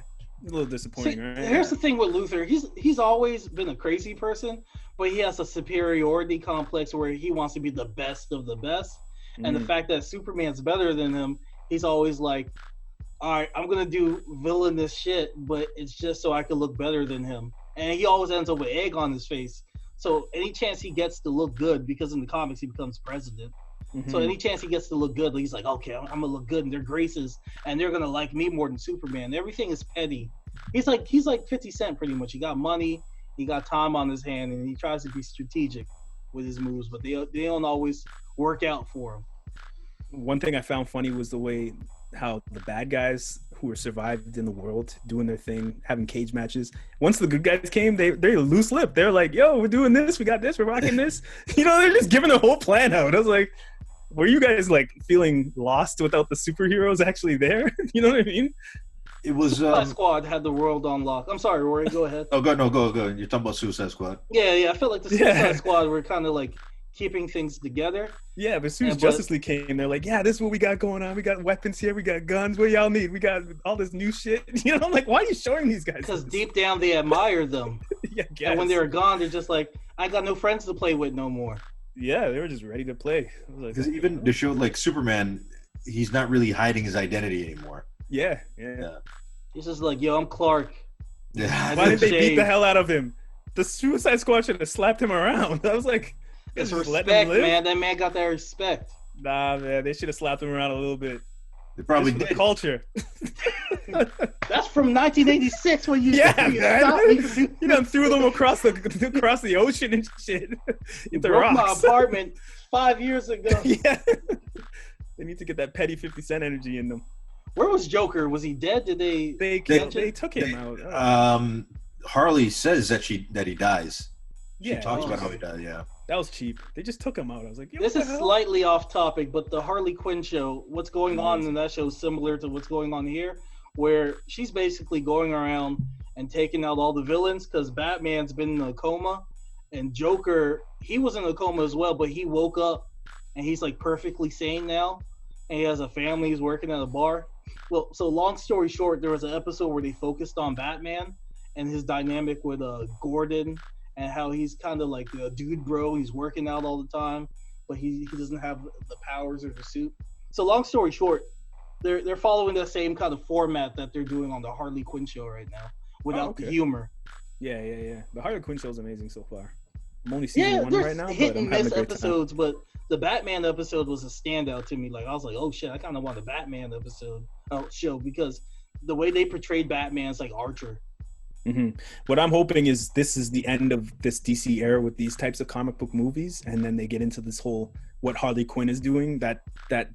A little disappointing, See, right? Here's the thing with Luthor. He's always been a crazy person, but he has a superiority complex where he wants to be the best of the best. And the fact that Superman's better than him, he's always like, all right, I'm going to do villainous shit, but it's just so I can look better than him. And he always ends up with egg on his face. So any chance he gets to look good, because in the comics he becomes president. So any chance he gets to look good, he's like, okay, I'm going to look good in their graces, and they're going to like me more than Superman. Everything is petty. He's like 50 Cent pretty much. He got money, he got time on his hand, and he tries to be strategic with his moves, but they don't always work out for him. One thing I found funny was the way how the bad guys who were survived in the world doing their thing, having cage matches. Once the good guys came, they loose lip. They're like, yo, we're doing this, we got this, we're rocking this. They're just giving the whole plan out. I was like, were you guys like feeling lost without the superheroes actually there? You know what I mean? It was Suicide Squad had the world on lock. I'm sorry, Rory, go ahead. go. You're talking about Suicide Squad. Yeah. I felt like the Suicide Squad were kind of like keeping things together. Yeah, but as soon as Justice League came, they're like, yeah, this is what we got going on. We got weapons here. We got guns. What y'all need? We got all this new shit. I'm like, why are you showing these guys? Because deep down they admire them. Yeah, and when they were gone, they're just like, I got no friends to play with no more. Yeah, they were just ready to play. Because even the show, like Superman, he's not really hiding his identity anymore. Yeah. He's just like, yo, I'm Clark. Yeah. Why did they beat the hell out of him? The Suicide Squad should have slapped him around. I was like, it's respect, man. That man got that respect. Nah, man, they should have slapped him around a little bit. They probably did. The culture. That's from 1986 when you you done threw them across the ocean and shit. You broke my apartment 5 years ago. Yeah. They need to get that petty 50 Cent energy in them. Where was Joker? Was he dead? Did they took him out? Harley says that he dies. She Yeah, talks about how he died. Yeah. That was cheap. They just took him out. I was like, this is slightly off topic, but the Harley Quinn show, what's going on in that show is similar to what's going on here, where she's basically going around and taking out all the villains because Batman's been in a coma, and Joker, he was in a coma as well, but he woke up and he's like perfectly sane now, and he has a family, he's working at a bar. Well, so long story short, there was an episode where they focused on Batman and his dynamic with Gordon, and how he's kind of like a dude bro. He's working out all the time, but he doesn't have the powers or the suit. So long story short, they're following the same kind of format that they're doing on the Harley Quinn show right now, without the humor. Yeah. The Harley Quinn show is amazing so far. I'm only season 1 right now, but I'm having a great episodes, but the Batman episode was a standout to me. Like, I was like, oh shit, I kind of want a Batman show, because the way they portrayed Batman is like Archer. Mm-hmm. What I'm hoping is this is the end of this DC era with these types of comic book movies, and then they get into this whole what Harley Quinn is doing, that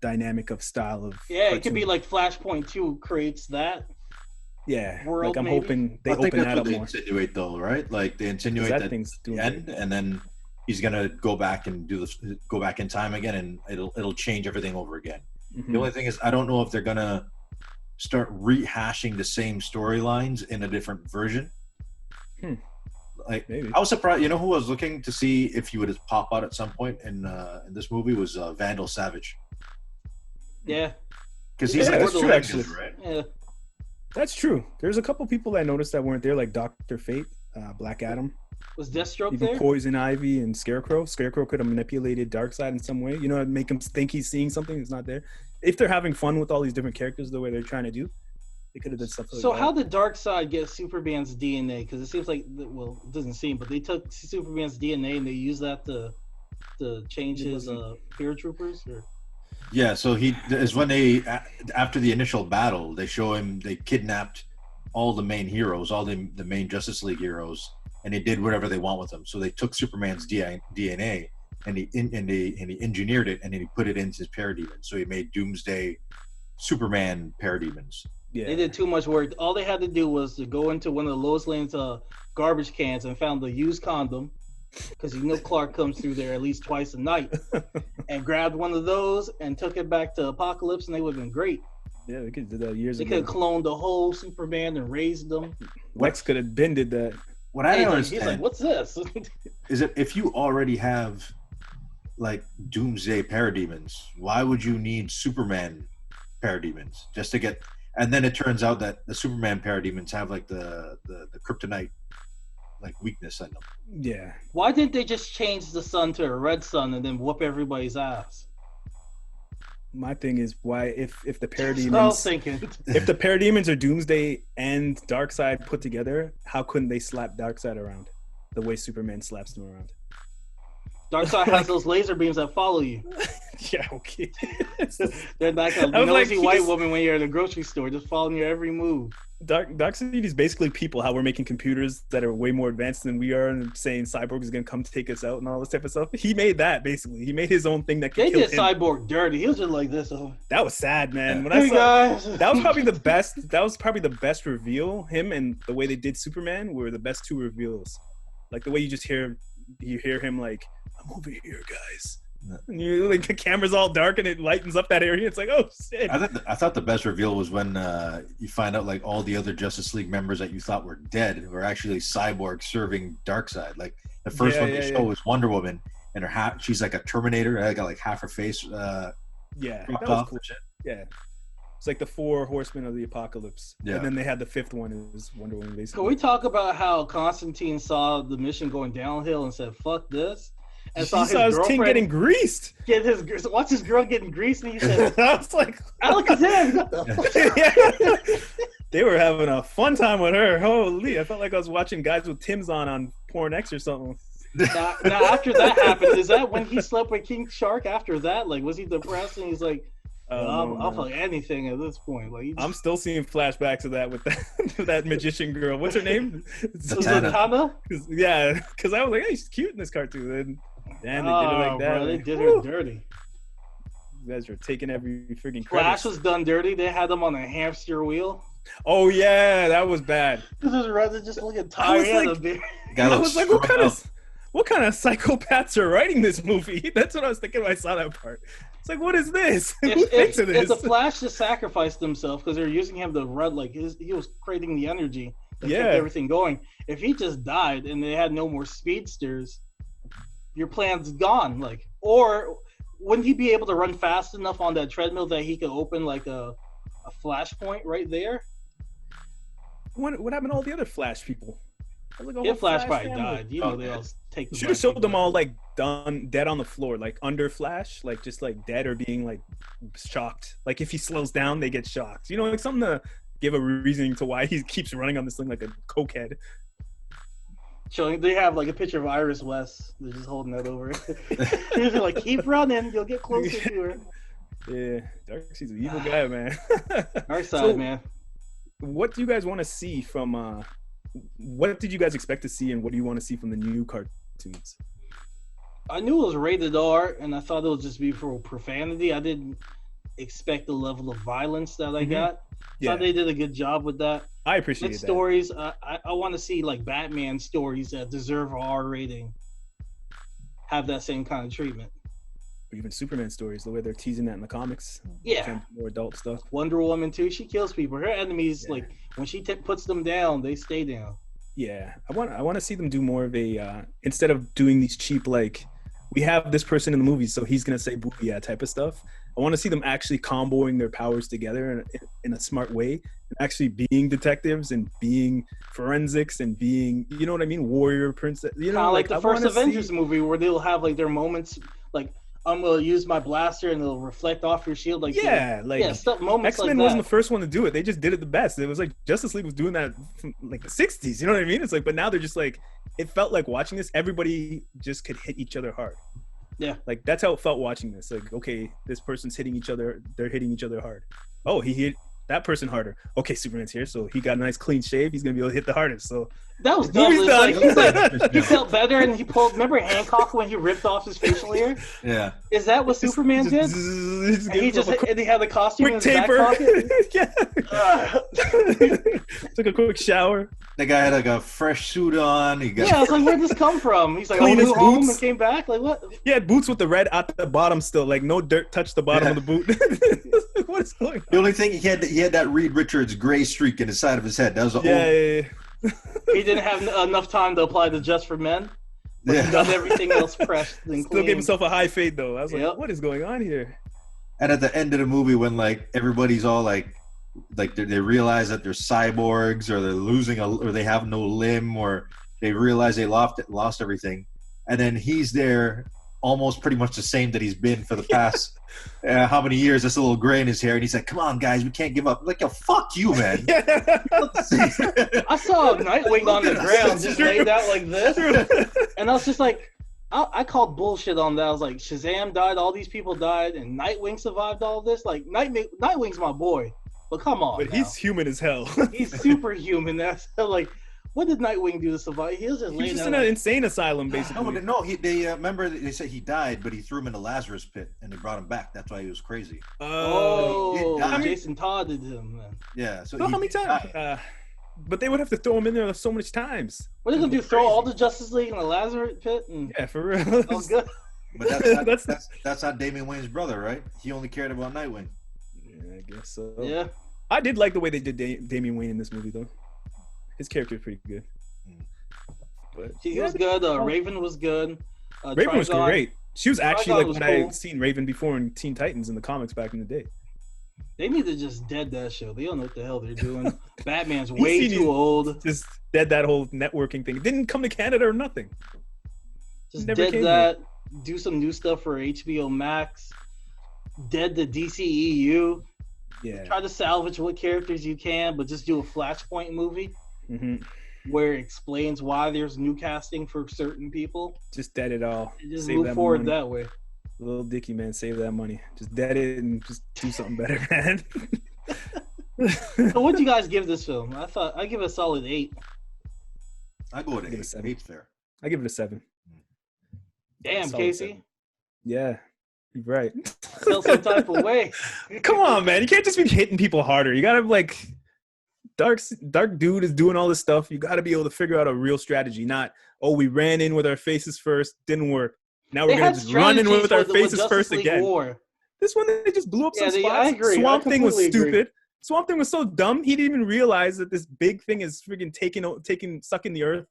dynamic of style of cartoon. It could be like Flashpoint 2 creates that. Yeah, world, like I'm maybe? Hoping they open that up more. Insinuate though, right? Like they insinuate that thing's the end, and then he's gonna go back and go back in time again, and it'll change everything over again. Mm-hmm. The only thing is, I don't know if they're gonna start rehashing the same storylines in a different version. Like, maybe. I was surprised. You know who I was looking to see if he would pop out at some point in this movie was Vandal Savage. Yeah, because he's like that's true, actually. Right? Yeah, that's true. There's a couple people I noticed that weren't there, like Dr. Fate, Black Adam. Was Deathstroke even there? Poison Ivy and Scarecrow. Scarecrow could have manipulated Darkseid in some way, make him think he's seeing something that's not there. If they're having fun with all these different characters the way they're trying to do, They could have done something. So like how that. did Darkseid get Superman's DNA? Because it seems like, well, it doesn't seem, but they took Superman's DNA and they used that to change his paratroopers. Or? Yeah, so he is when they after the initial battle, they show him they kidnapped all the main heroes, all the main Justice League heroes, and they did whatever they want with them. So they took Superman's DNA and he engineered it, and then he put it into his parademons. So he made Doomsday Superman parademons. Yeah. They did too much work. All they had to do was to go into one of the Lois Lane's garbage cans and found the used condom, because Clark comes through there at least twice a night, and grabbed one of those and took it back to Apokolips, and they would have been great. Yeah, they could have did that years They ago. could have cloned the whole Superman and raised them. Lex could have been did that. What I don't understand He's like, what's this? is that if you already have like Doomsday parademons, why would you need Superman parademons just to get? And then it turns out that the Superman parademons have like the kryptonite like weakness in them. Yeah. Why didn't they just change the sun to a red sun and then whoop everybody's ass? My thing is why if the That's what I was parademons thinking. if the parademons are Doomsday and Darkseid put together, how couldn't they slap Darkseid around the way Superman slaps them around? Darkseid has those laser beams that follow you. Yeah, okay. They're like a nosy white woman when you're in a grocery store, just following your every move. Darkseid is basically people, how we're making computers that are way more advanced than we are and saying Cyborg is going to come take us out and all this type of stuff. He made that, basically. He made his own thing that could kill him. They did Cyborg dirty. He was just like this. That was sad, man. When Hey, I saw, guys. that was probably the best reveal. Him and the way they did Superman were the best two reveals. Like the way you hear him like, I'm over here, guys. And you like the camera's all dark and it lightens up that area. It's like, oh shit. I thought the best reveal was when you find out like all the other Justice League members that you thought were dead were actually Cyborg serving Darkseid. Like the first one they show was Wonder Woman, and she's like a Terminator. I got like half her face. That was off. cool shit. Yeah. It's like the 4 horsemen of the apocalypse. Yeah. And then they had the 5th one is Wonder Woman, basically. Can we talk about how Constantine saw the mission going downhill and said, fuck this? And saw his team getting greased. Watch his girl getting greased, and he said, I was like, Alakazam! yeah. They were having a fun time with her. Holy, I felt like I was watching guys with Tim's on Porn X or something. Now, after that happened, is that when he slept with King Shark after that? Like, was he depressed and he's like, I'll fuck anything at this point. Like, I'm still seeing flashbacks of that with that magician girl. What's her name? Zatanna. Yeah, because I was like, hey, she's cute in this cartoon. And they did it like that. Bro, they did her dirty. You guys are taking every freaking credit. Flash was done dirty. They had him on a hamster wheel. Oh yeah, that was bad. This is rather just looking tired of it. I was like, what kind of psychopaths are writing this movie? That's what I was thinking when I saw that part. It's like, what is this? If the Flash just sacrificed himself because they're using him to run, like he was creating the energy that kept everything going. If he just died and they had no more speedsters, your plan's gone. Like, or wouldn't he be able to run fast enough on that treadmill that he could open like a flashpoint right there? What happened to all the other Flash people? If Flash probably died, they all take. Should have showed them all like dead on the floor, like under Flash, like just like dead or being like shocked. Like if he slows down, they get shocked. Like something to give a reasoning to why he keeps running on this thing like a cokehead. Showing they have like a picture of Iris West. They're just holding that over. They're like, keep running, you'll get closer to her. Yeah, Darkseid's an evil guy, man. Darkseid, man. What do you guys want to see from? What did you guys expect to see, and what do you want to see from the new cartoons? I knew it was rated R, and I thought it would just be for profanity. I didn't expect the level of violence that I got. I thought they did a good job with that. I appreciate that. Stories. I want to see like Batman stories that deserve an R rating. Have that same kind of treatment. Or even Superman stories, the way they're teasing that in the comics. Yeah. More adult stuff. Wonder Woman too. She kills people. Her enemies, like when she puts them down, they stay down. Yeah, I want to see them do more of a instead of doing these cheap like we have this person in the movie, so he's gonna say booyah type of stuff. I want to see them actually comboing their powers together in a smart way, and actually being detectives and being forensics and being, warrior princess. Kind of like the first Avengers movie where they'll have like their moments. Like I'm gonna use my blaster and it'll reflect off your shield. Like stuff, moments X-Men like wasn't the first one to do it. They just did it the best. It was like Justice League was doing that from like the 60s. You know what I mean? It's like, but now they're just like, it felt like watching this, everybody just could hit each other hard. Yeah. Like that's how it felt watching this. Like, okay, this person's hitting each other. They're hitting each other hard. Oh, he hit that person harder. Okay, Superman's here, so he got a nice clean shave. He's gonna be able to hit the hardest. So that was dumb. He felt better, and he pulled. Remember Hancock when he ripped off his facial hair? Yeah. Is that what Superman did? And he had the costume in his back pocket. Took a quick shower. The guy had like a fresh suit on. I was like, where'd this come from? He's like, I moved home and came back. Like what? He had boots with the red at the bottom still. Like no dirt touched the bottom of the boot. What is going on? The only thing he had that Reed Richards gray streak in the side of his head. That was He didn't have enough time to apply the Just for Men. But he done everything else pressed and still gave himself a high fade though. I was like, what is going on here? And at the end of the movie, when like everybody's all like they realize that they're cyborgs, or they're losing or they have no limb, or they realize they lost everything, and then he's there, almost pretty much the same that he's been for the past how many years? This little gray in his hair, and he's like, "Come on, guys, we can't give up." I'm like, yo, fuck you, man. I saw Nightwing on the ground, just laid out like this, and I was just like, I called bullshit on that. I was like, Shazam died, all these people died, and Nightwing survived all this. Like, Nightwing's my boy, but come on. But he's human as hell. He's superhuman. That's like. What did Nightwing do to survive? He was just in an insane asylum, basically. They remember they said he died, but he threw him in the Lazarus pit, and they brought him back. That's why he was crazy. Jason Todd did him. Man. Yeah. So how many times? But they would have to throw him in there so much times. What are they gonna do? Throw all the Justice League in the Lazarus pit? Yeah, for real. Oh, good. But that's not Damian Wayne's brother, right? He only cared about Nightwing. Yeah, I guess so. Yeah. I did like the way they did Damian Wayne in this movie, though. His character is pretty good. But he was good. Raven was good. Raven was great. She was actually like when I seen Raven before in Teen Titans in the comics back in the day. They need to just dead that show. They don't know what the hell they're doing. Batman's way too old. Just dead that whole networking thing. It didn't come to Canada or nothing. Just dead that. Do some new stuff for HBO Max. Dead the DCEU. Yeah. Try to salvage what characters you can, but just do a Flashpoint movie. Mm-hmm. Where it explains why there's new casting for certain people. Just dead it all. Just move forward that way. Little Dicky, man, save that money. Just dead it and just do something better, man. So what do you guys give this film? I give it a solid 8. I go with 8. 8's fair. I give it a 7. Damn, Casey. 7. Yeah, you're right. Feel some type of way. Come on, man. You can't just be hitting people harder. You gotta like. Dark dude is doing all this stuff. You got to be able to figure out a real strategy. Not, we ran in with our faces first, didn't work. Now we're going to just run in with our faces first again. War. This one, they just blew up some spots. I agree. Swamp Thing was stupid. Swamp Thing was so dumb. He didn't even realize that this big thing is freaking sucking the earth.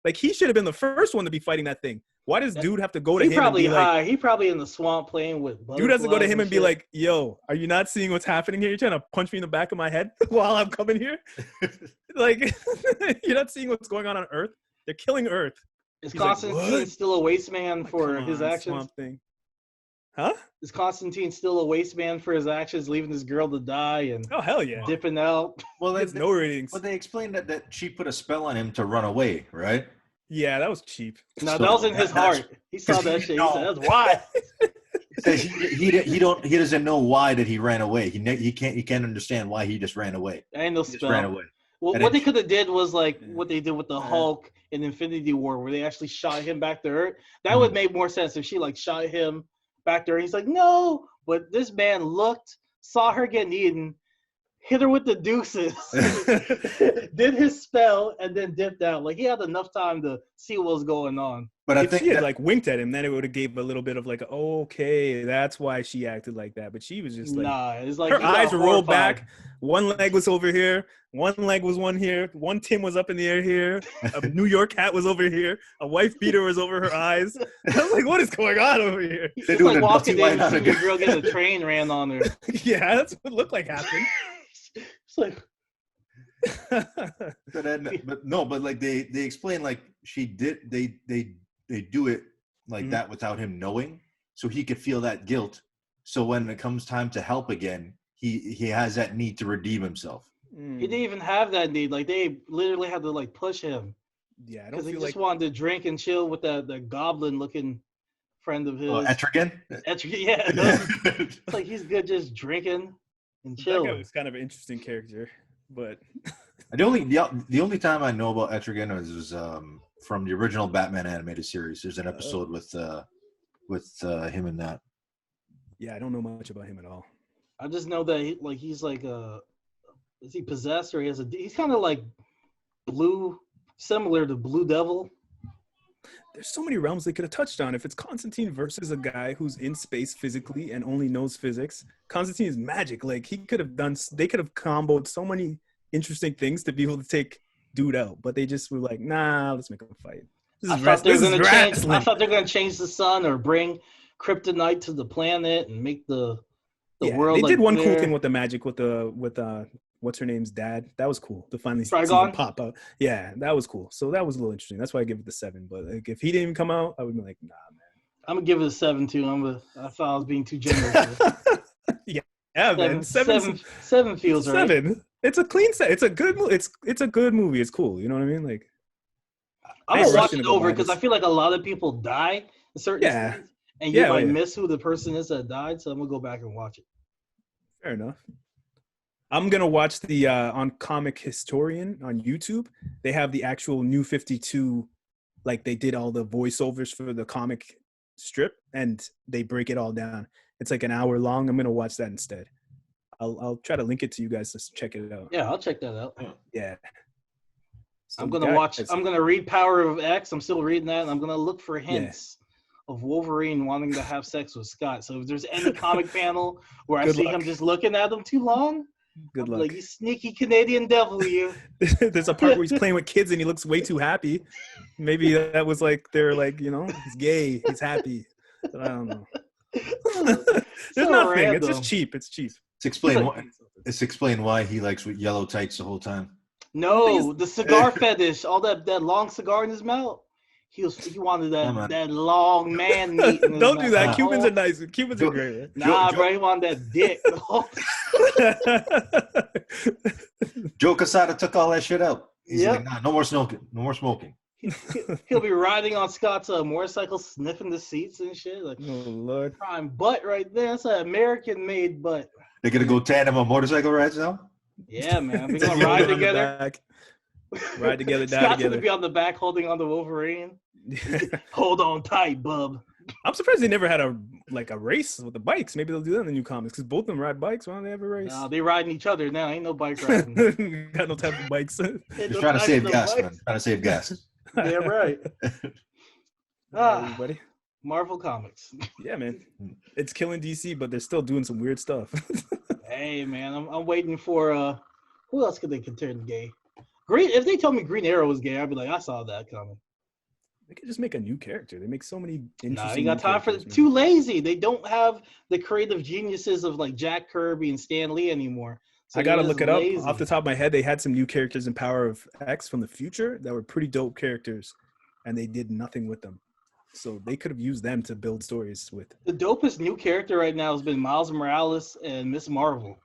Like, he should have been the first one to be fighting that thing. Why does dude have to go to him? He probably in the swamp playing with butterflies. Dude has to go to him and be like, yo, are you not seeing what's happening here? You're trying to punch me in the back of my head while I'm coming here? Like, you're not seeing what's going on Earth? They're killing Earth. Is Constantine still a waste man for his actions? Swamp Thing. Huh? Is Constantine still a waste man for his actions, leaving this girl to die and hell yeah, dipping out? Well, there's no ratings. But they explained that she put a spell on him to run away, right? Yeah, that was cheap. No, that was in his heart. He saw that shit. He said, "That's why." He doesn't know why that he ran away. He can't understand why he just ran away. Ain't no spell. Just ran away. Well, what they could have did was like what they did with the Hulk in Infinity War, where they actually shot him back to Earth. That would make more sense if she like shot him back to Earth. He's like, no, but this man looked, saw her getting eaten, hit her with the deuces, did his spell, and then dipped out. Like, he had enough time to see what was going on. But if she had like winked at him, then it would have gave a little bit of like, okay, that's why she acted like that. But she was just like, it's like her eyes were rolled back. One leg was over here. One leg was one here. One Tim was up in the air here. A New York hat was over here. A wife beater was over her eyes. I was like, what is going on over here? They're doing like walking in and seeing a girl get a train ran on her. Yeah, that's what it looked like happened. It's like, but like they explain like she did they do it like that without him knowing. so he could feel that guilt. So when it comes time to help again, he has that need to redeem himself. He didn't even have that need. Like, they literally had to like push him. Yeah, I don't because he feel just like wanted to drink and chill with that goblin-looking friend of his. Etrigan? Yeah. It's like he's good just drinking and chilling. That guy was kind of an interesting character, but the only time I know about Etrigan was from the original Batman animated series. There's an episode with him in that. Yeah, I don't know much about him at all. I just know that he's like is he possessed or he's kind of like blue, similar to Blue Devil. There's so many realms they could have touched on. If it's Constantine versus a guy who's in space physically and only knows physics, Constantine is magic. Like, they could have comboed so many interesting things to be able to take dude out, but they just were like, nah, let's make him fight. I thought they were going to change the sun or bring kryptonite to the planet and make the world. They did one cool thing with the magic with what's her name's dad. That was cool to finally see him pop out. Yeah, that was cool. So that was a little interesting. That's why I give it the 7. But like, if he didn't even come out, I would be like, nah, man. I'm gonna give it a 7 too. I thought I was being too generous. Yeah, man. 7 feels right. 7. It's a clean set. It's a good movie. It's a good movie. It's cool. You know what I mean? Like, I'm gonna watch it over because I feel like a lot of people die in certain scenes, and you might miss who the person is that died. So I'm gonna go back and watch it. Fair enough. I'm gonna watch the on Comic Historian on YouTube. They have the actual New 52, like they did all the voiceovers for the comic strip, and they break it all down. It's like an hour long. I'm gonna watch that instead. I'll try to link it to you guys to check it out. Yeah, I'll check that out. Yeah. So I'm gonna read Power of X. I'm still reading that, and I'm gonna look for hints of Wolverine wanting to have sex with Scott. So if there's any comic panel where I see him just looking at him too long, good luck. Like, you sneaky Canadian devil, you. There's a part where he's playing with kids and he looks way too happy. Maybe that was like, they're like, he's gay, he's happy. But I don't know. There's nothing. Random. It's just cheap. It's cheap. It's explain why he likes with yellow tights the whole time. No, the cigar fetish. All that long cigar in his mouth. He wanted that long man meat. Don't do that. Cubans are nice. Cubans are great. Right? Nah, bro, he wanted that dick. Joe Quesada took all that shit out. He's like, nah, no more smoking. No more smoking. He'll be riding on Scott's motorcycle, sniffing the seats and shit. Like, oh Lord, prime butt right there. That's an American-made butt. They're gonna go tandem on motorcycle rides now. Yeah, man. We're gonna ride together. Ride together, die Scott's together. gonna be on the back holding on to Wolverine. Hold on tight, bub. I'm surprised they never had a race with the bikes. Maybe they'll do that in the new comics because both of them ride bikes. Why don't they have a race? Nah, they riding each other now. Ain't no bike riding. Got no type of bikes. They're trying to save gas, man. Trying to save gas. Yeah, right. Everybody. Marvel Comics. Yeah, man. It's killing DC, but they're still doing some weird stuff. Hey, man, I'm waiting for who else could they turn gay? If they told me Green Arrow was gay, I'd be like, I saw that coming. They could just make a new character. They make so many interesting. Nah, they got time for too lazy. They don't have the creative geniuses of like Jack Kirby and Stan Lee anymore. So I gotta look it up off the top of my head. They had some new characters in Power of X from the future that were pretty dope characters, and they did nothing with them. So they could have used them to build stories with. The dopest new character right now has been Miles Morales and Miss Marvel.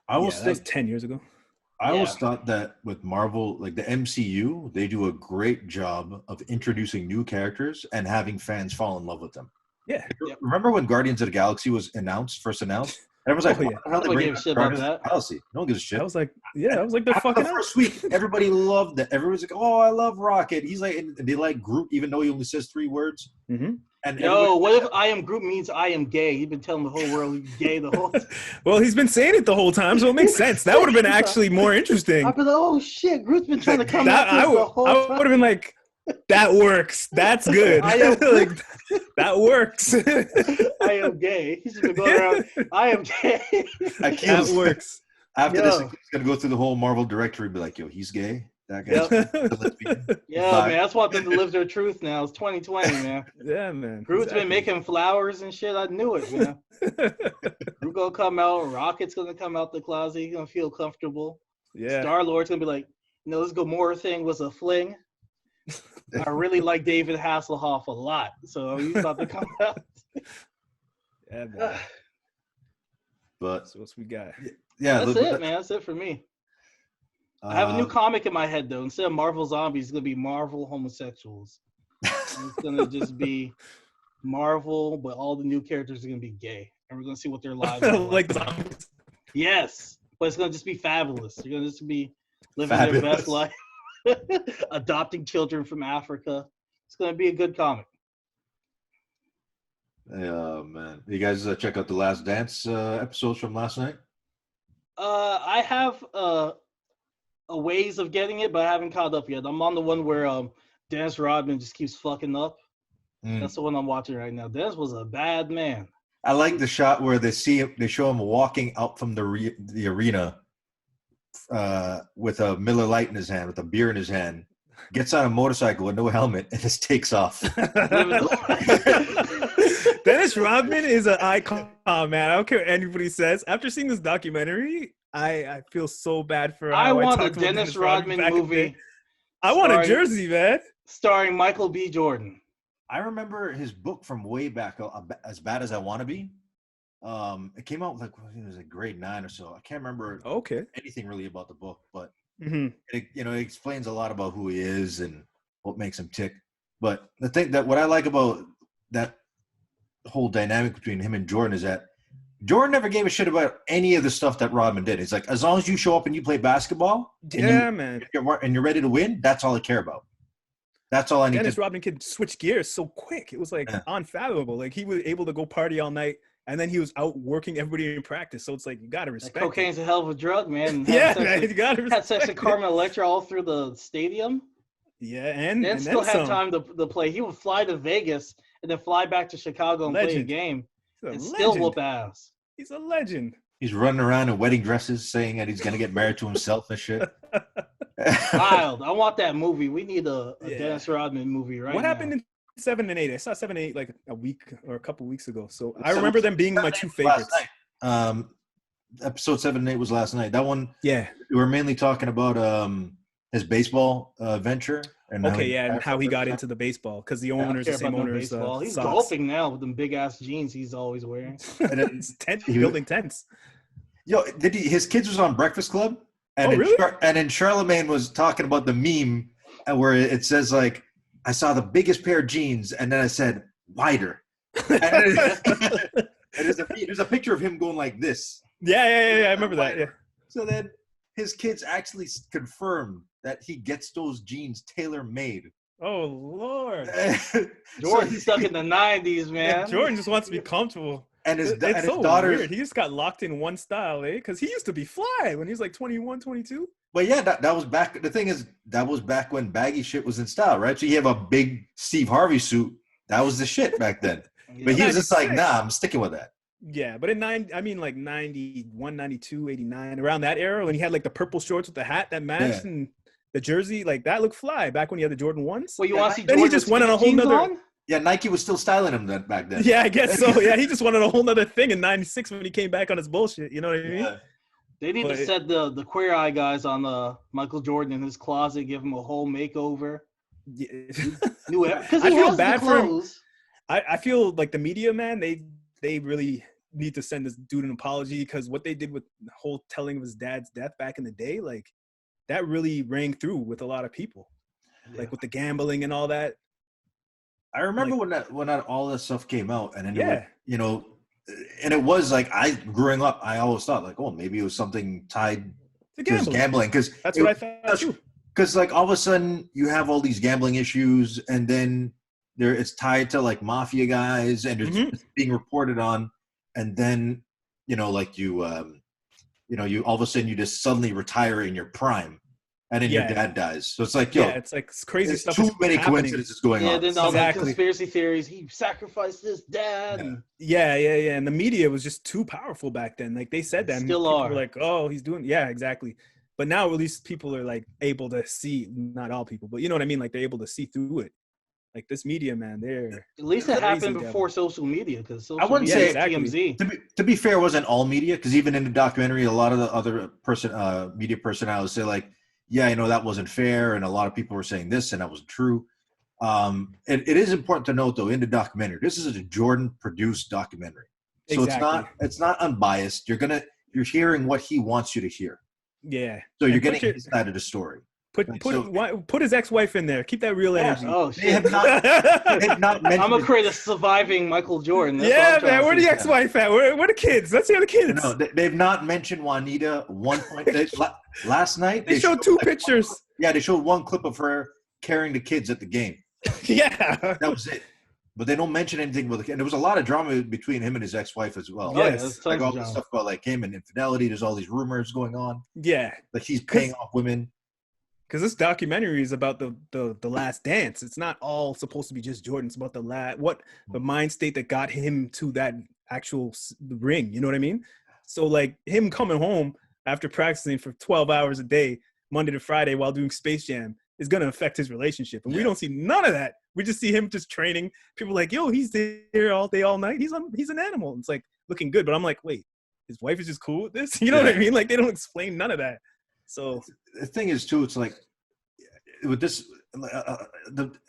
That was 10 years ago. I always thought that with Marvel, like the MCU, they do a great job of introducing new characters and having fans fall in love with them. Yeah. Remember when Guardians of the Galaxy was first announced? Everyone's like, what the hell they bring shit about that? Galaxy? No one gives a shit. I was like, they're fucking the first week, everybody loved that. Everyone's like, oh, I love Rocket. He's like, and they like Groot, even though he only says 3 words. Mm-hmm. And what if I am Groot means I am gay? You've been telling the whole world he's gay the whole time. Well, he's been saying it the whole time, so it makes sense. That would have been actually more interesting. I'd be like, oh shit, Groot's been trying to come out the whole time. I would have been like, that works. That's good. Like, that works. I am gay. He's just been going around. I am gay. That works. After this, he's gonna go through the whole Marvel directory and be like, yo, he's gay. That guy. Man, that's why them to live their truth now. It's 2020, man. Yeah, man. Groot's been making flowers and shit. I knew it, man. Groot gonna come out. Rocket's gonna come out the closet. He's gonna feel comfortable. Yeah. Star-Lord's gonna be like, this Gamora thing was a fling. I really like David Hasselhoff a lot, so he's about to come out. Yeah, man. But So what we got? yeah, That's it, man. That's it for me. I have a new comic in my head, though. Instead of Marvel Zombies, it's going to be Marvel Homosexuals. And it's going to just be Marvel, but all the new characters are going to be gay. And we're going to see what their lives are like. Like zombies. Yes, but it's going to just be fabulous. They're going to just be living their best life, adopting children from Africa. It's going to be a good comic. Yeah, man. You guys check out the Last Dance episodes from last night? I have a ways of getting it, but I haven't caught up yet. I'm on the one where Dennis Rodman just keeps fucking up. That's the one I'm watching right now. Dennis was a bad man. I like the shot where they show him walking out from the arena with a Miller Lite in his hand, with a beer in his hand, gets on a motorcycle with no helmet, and just takes off. Dennis Rodman is an icon, man. I don't care what anybody says. After seeing this documentary, I feel so bad for. I want a Dennis Rodman movie. I want a jersey, man. Starring Michael B. Jordan. I remember his book from way back, As Bad as I Want to Be. It came out like it was like grade 9 or so. I can't remember anything really about the book, but it explains a lot about who he is and what makes him tick. But the thing what I like about that whole dynamic between him and Jordan is that Jordan never gave a shit about any of the stuff that Rodman did. He's like, as long as you show up and you play basketball, man, and you're ready to win, that's all I care about. That's all I need. Dennis Rodman could switch gears so quick. It was like unfathomable. Like he was able to go party all night, and then he was out working everybody in practice. So it's like you gotta respect. Cocaine's a hell of a drug, man. Man, you gotta respect. Had sex with Carmen Electra all through the stadium. Yeah, and still then had time to play. He would fly to Vegas and then fly back to Chicago and play a game and still whoop ass. He's a legend. He's running around in wedding dresses saying that he's going to get married to himself and shit. Wild. I want that movie. We need a Dennis Rodman movie right now. What happened in 7 and 8? I saw 7 and 8 like a week or a couple weeks ago. So I remember them being my two favorites. Episode 7 and 8 was last night. That one, yeah. We were mainly talking about his baseball venture. And how he got into the baseball because the owner's the same owner's. He's golfing now with them big ass jeans he's always wearing. And it's building tents. Yo, his kids was on Breakfast Club, and and then Charlemagne was talking about the meme where it says like, "I saw the biggest pair of jeans," and then I said wider. And there's a picture of him going like this. Yeah. I remember that. Yeah. So then his kids actually confirmed that he gets those jeans tailor-made. Oh, Lord. Jordan's stuck in the 90s, man. Yeah, Jordan just wants to be comfortable. And his so daughters... weird. He just got locked in one style, Because he used to be fly when he was like 21, 22. But yeah, that was back... The thing is, that was back when baggy shit was in style, right? So you have a big Steve Harvey suit. That was the shit back then. But he was just like, nah, I'm sticking with that. Yeah, but in 91, 92, 89, around that era, when he had like the purple shorts with the hat that matched and the jersey, like that looked fly back when he had the Jordan 1s. Well, you want to see Jordan? Then he just went on a whole nother. Yeah, Nike was still styling him back then. Yeah, I guess so. Yeah, he just went on a whole nother thing in '96 when he came back on his bullshit. You know what I mean? Yeah. They need to set the Queer Eye guys on Michael Jordan in his closet, give him a whole makeover. Yeah. Because he has the clothes. I feel like the media, man, they really need to send this dude an apology because what they did with the whole telling of his dad's death back in the day, like that really rang through with a lot of people, like with the gambling and all that. I remember when that all that stuff came out, and then and it was like growing up, I always thought like, oh, maybe it was something tied to his gambling because that's what I thought too. Because like all of a sudden you have all these gambling issues, and then it's tied to like mafia guys, and it's being reported on. And then, you all of a sudden you just suddenly retire in your prime, and then your dad dies. So it's like, it's like crazy stuff. Too many coincidences going on. Yeah, then all the conspiracy theories. He sacrificed his dad. Yeah. And the media was just too powerful back then. Like they said that. Still are. Were like, oh, he's doing. Yeah, exactly. But now at least people are like able to see. Not all people, but you know what I mean. Like they're able to see through it. Like this media, man, they're at least it happened before social media because I wouldn't say exactly. To be fair, it wasn't all media because even in the documentary, a lot of the other media personalities say like, yeah, that wasn't fair, and a lot of people were saying this, and that wasn't true. It is important to note, though, in the documentary, this is a Jordan-produced documentary, so it's not unbiased. You're hearing what he wants you to hear. Yeah. So you're getting his side of the story. Put his ex-wife in there. Keep that real energy. Oh They shit! have not mentioned. I'm gonna create a surviving Michael Jordan. That's Yeah, man. Where the ex-wife at? Where the kids? Let's hear the kids. No, they've not mentioned Juanita one point. Last night they showed two pictures. They showed one clip of her carrying the kids at the game. Yeah, that was it. But they don't mention anything with the kid. And there was a lot of drama between him and his ex-wife as well. Yes, like all this stuff about like him and infidelity. There's all these rumors going on. Yeah, like he's paying off women. Because this documentary is about the last dance. It's not all supposed to be just Jordan. It's about the mind state that got him to that actual ring. You know what I mean? So like him coming home after practicing for 12 hours a day, Monday to Friday while doing Space Jam is going to affect his relationship. And we don't see none of that. We just see him just training. People are like, yo, he's there all day, all night. He's an animal. It's like looking good. But I'm like, wait, his wife is just cool with this? You know what I mean? Like they don't explain none of that. So the thing is too, it's like with this,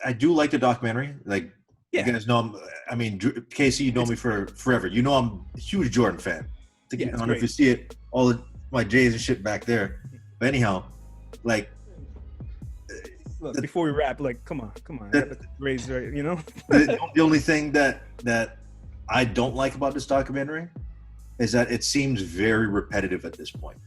I do like the documentary. Like you guys know, KC, you know me for forever. You know I'm a huge Jordan fan. I don't know if you see it, all my J's and shit back there. But anyhow, like. Look, before we wrap, like, come on, raise right, you know. the only thing that I don't like about this documentary is that it seems very repetitive at this point.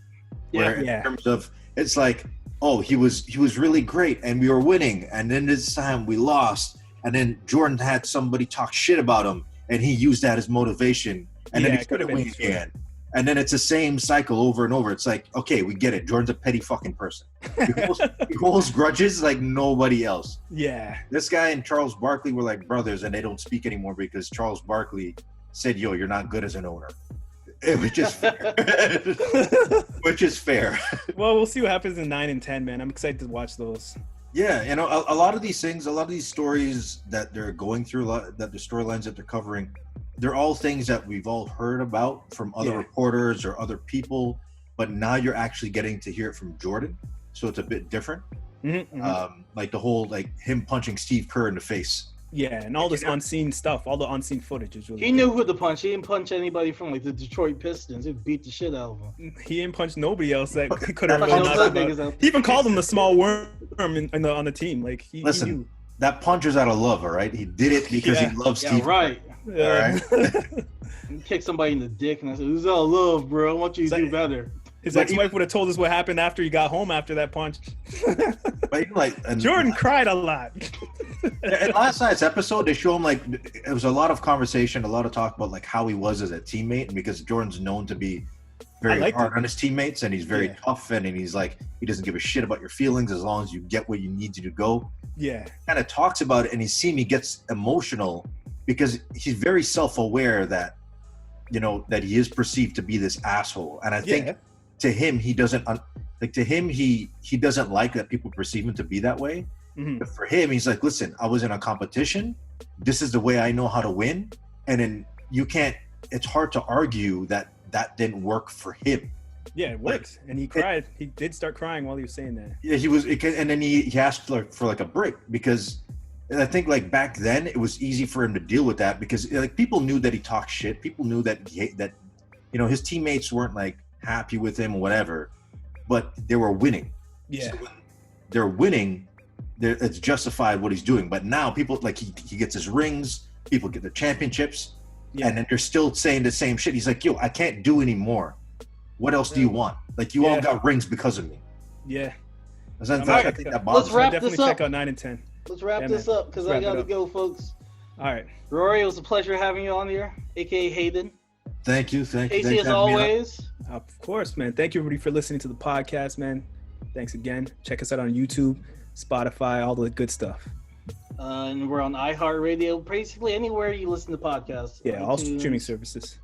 In terms of, it's like, oh, he was really great and we were winning, and then this time we lost, and then Jordan had somebody talk shit about him, and he used that as motion, and then he started winning again. And then it's the same cycle over and over. It's like, okay, we get it. Jordan's a petty fucking person. He holds grudges like nobody else. Yeah. This guy and Charles Barkley were like brothers, and they don't speak anymore because Charles Barkley said, yo, you're not good as an owner. Which is fair. Which is fair. Well, we'll see what happens in 9 and 10, man. I'm excited to watch those. Yeah, a lot of these things, a lot of these stories that they're going through, that the storylines that they're covering, they're all things that we've all heard about from other reporters or other people, but now you're actually getting to hear it from Jordan, so it's a bit different. Mm-hmm. Like the whole, like him punching Steve Kerr in the face. Yeah, and all this unseen stuff, all the unseen footage is really He knew who to punch. He didn't punch anybody from like the Detroit Pistons. He beat the shit out of him. He didn't punch nobody else that could have really knocked him out. He even called him the small worm on the team. Like Listen, he knew. That punch is out of love, all right? He did it because he loves Steve. Right. Yeah. All right. He kicked somebody in the dick, and I said, "This is all love, bro. I want you to do better." His ex-wife would have told us what happened after he got home after that punch. But Jordan cried a lot. In last night's episode, they show him like it was a lot of conversation, a lot of talk about like how he was as a teammate, and because Jordan's known to be very hard on his teammates, and he's very tough, and he's like he doesn't give a shit about your feelings as long as you get where you need you to go. Yeah, kind of talks about it, and he gets emotional because he's very self-aware that that he is perceived to be this asshole, and I think to him he doesn't he doesn't like that people perceive him to be that way. Mm-hmm. But for him, he's like, listen, I was in a competition. This is the way I know how to win, and then it's hard to argue that didn't work for him. Yeah, it worked, and he cried. He did start crying while he was saying that. Yeah, he was, and then he asked for like a break because I think like back then it was easy for him to deal with that because like people knew that he talked shit. People knew that his teammates weren't like happy with him or whatever, but they were winning. Yeah, so when they're winning. It's justified what he's doing, but now people like he gets his rings, people get their championships, and then they're still saying the same shit. He's like, yo, I can't do anymore. What else do you want? Like you all got rings because of me. Yeah. I think that bothers Let's wrap me. this up. Check out 9 and 10. Let's wrap this up because I gotta go, folks. All right, Rory, it was a pleasure having you on here, aka Hayden. Thank you. KC, as always. Of course, man. Thank you everybody for listening to the podcast, man. Thanks again. Check us out on YouTube, Spotify, all the good stuff. And we're on iHeartRadio, basically anywhere you listen to podcasts. Yeah, iTunes, all streaming services.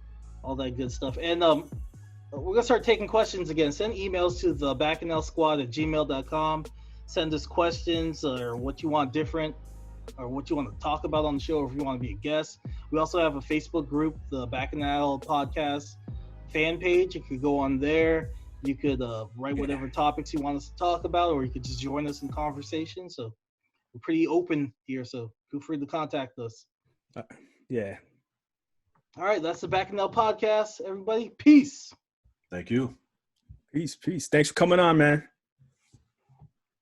All that good stuff. And we're going to start taking questions again. Send emails to the bacchanalsquad@gmail.com. Send us questions or what you want different or what you want to talk about on the show or if you want to be a guest. We also have a Facebook group, the Bacchanal Podcast fan page. You could go on there You could write whatever topics you want us to talk about, or you could just join us in conversation. So we're pretty open here, so feel free to contact us. Yeah. All right, that's the Bacchanal Podcast, everybody. Peace. Thank you. Peace. Thanks for coming on, man.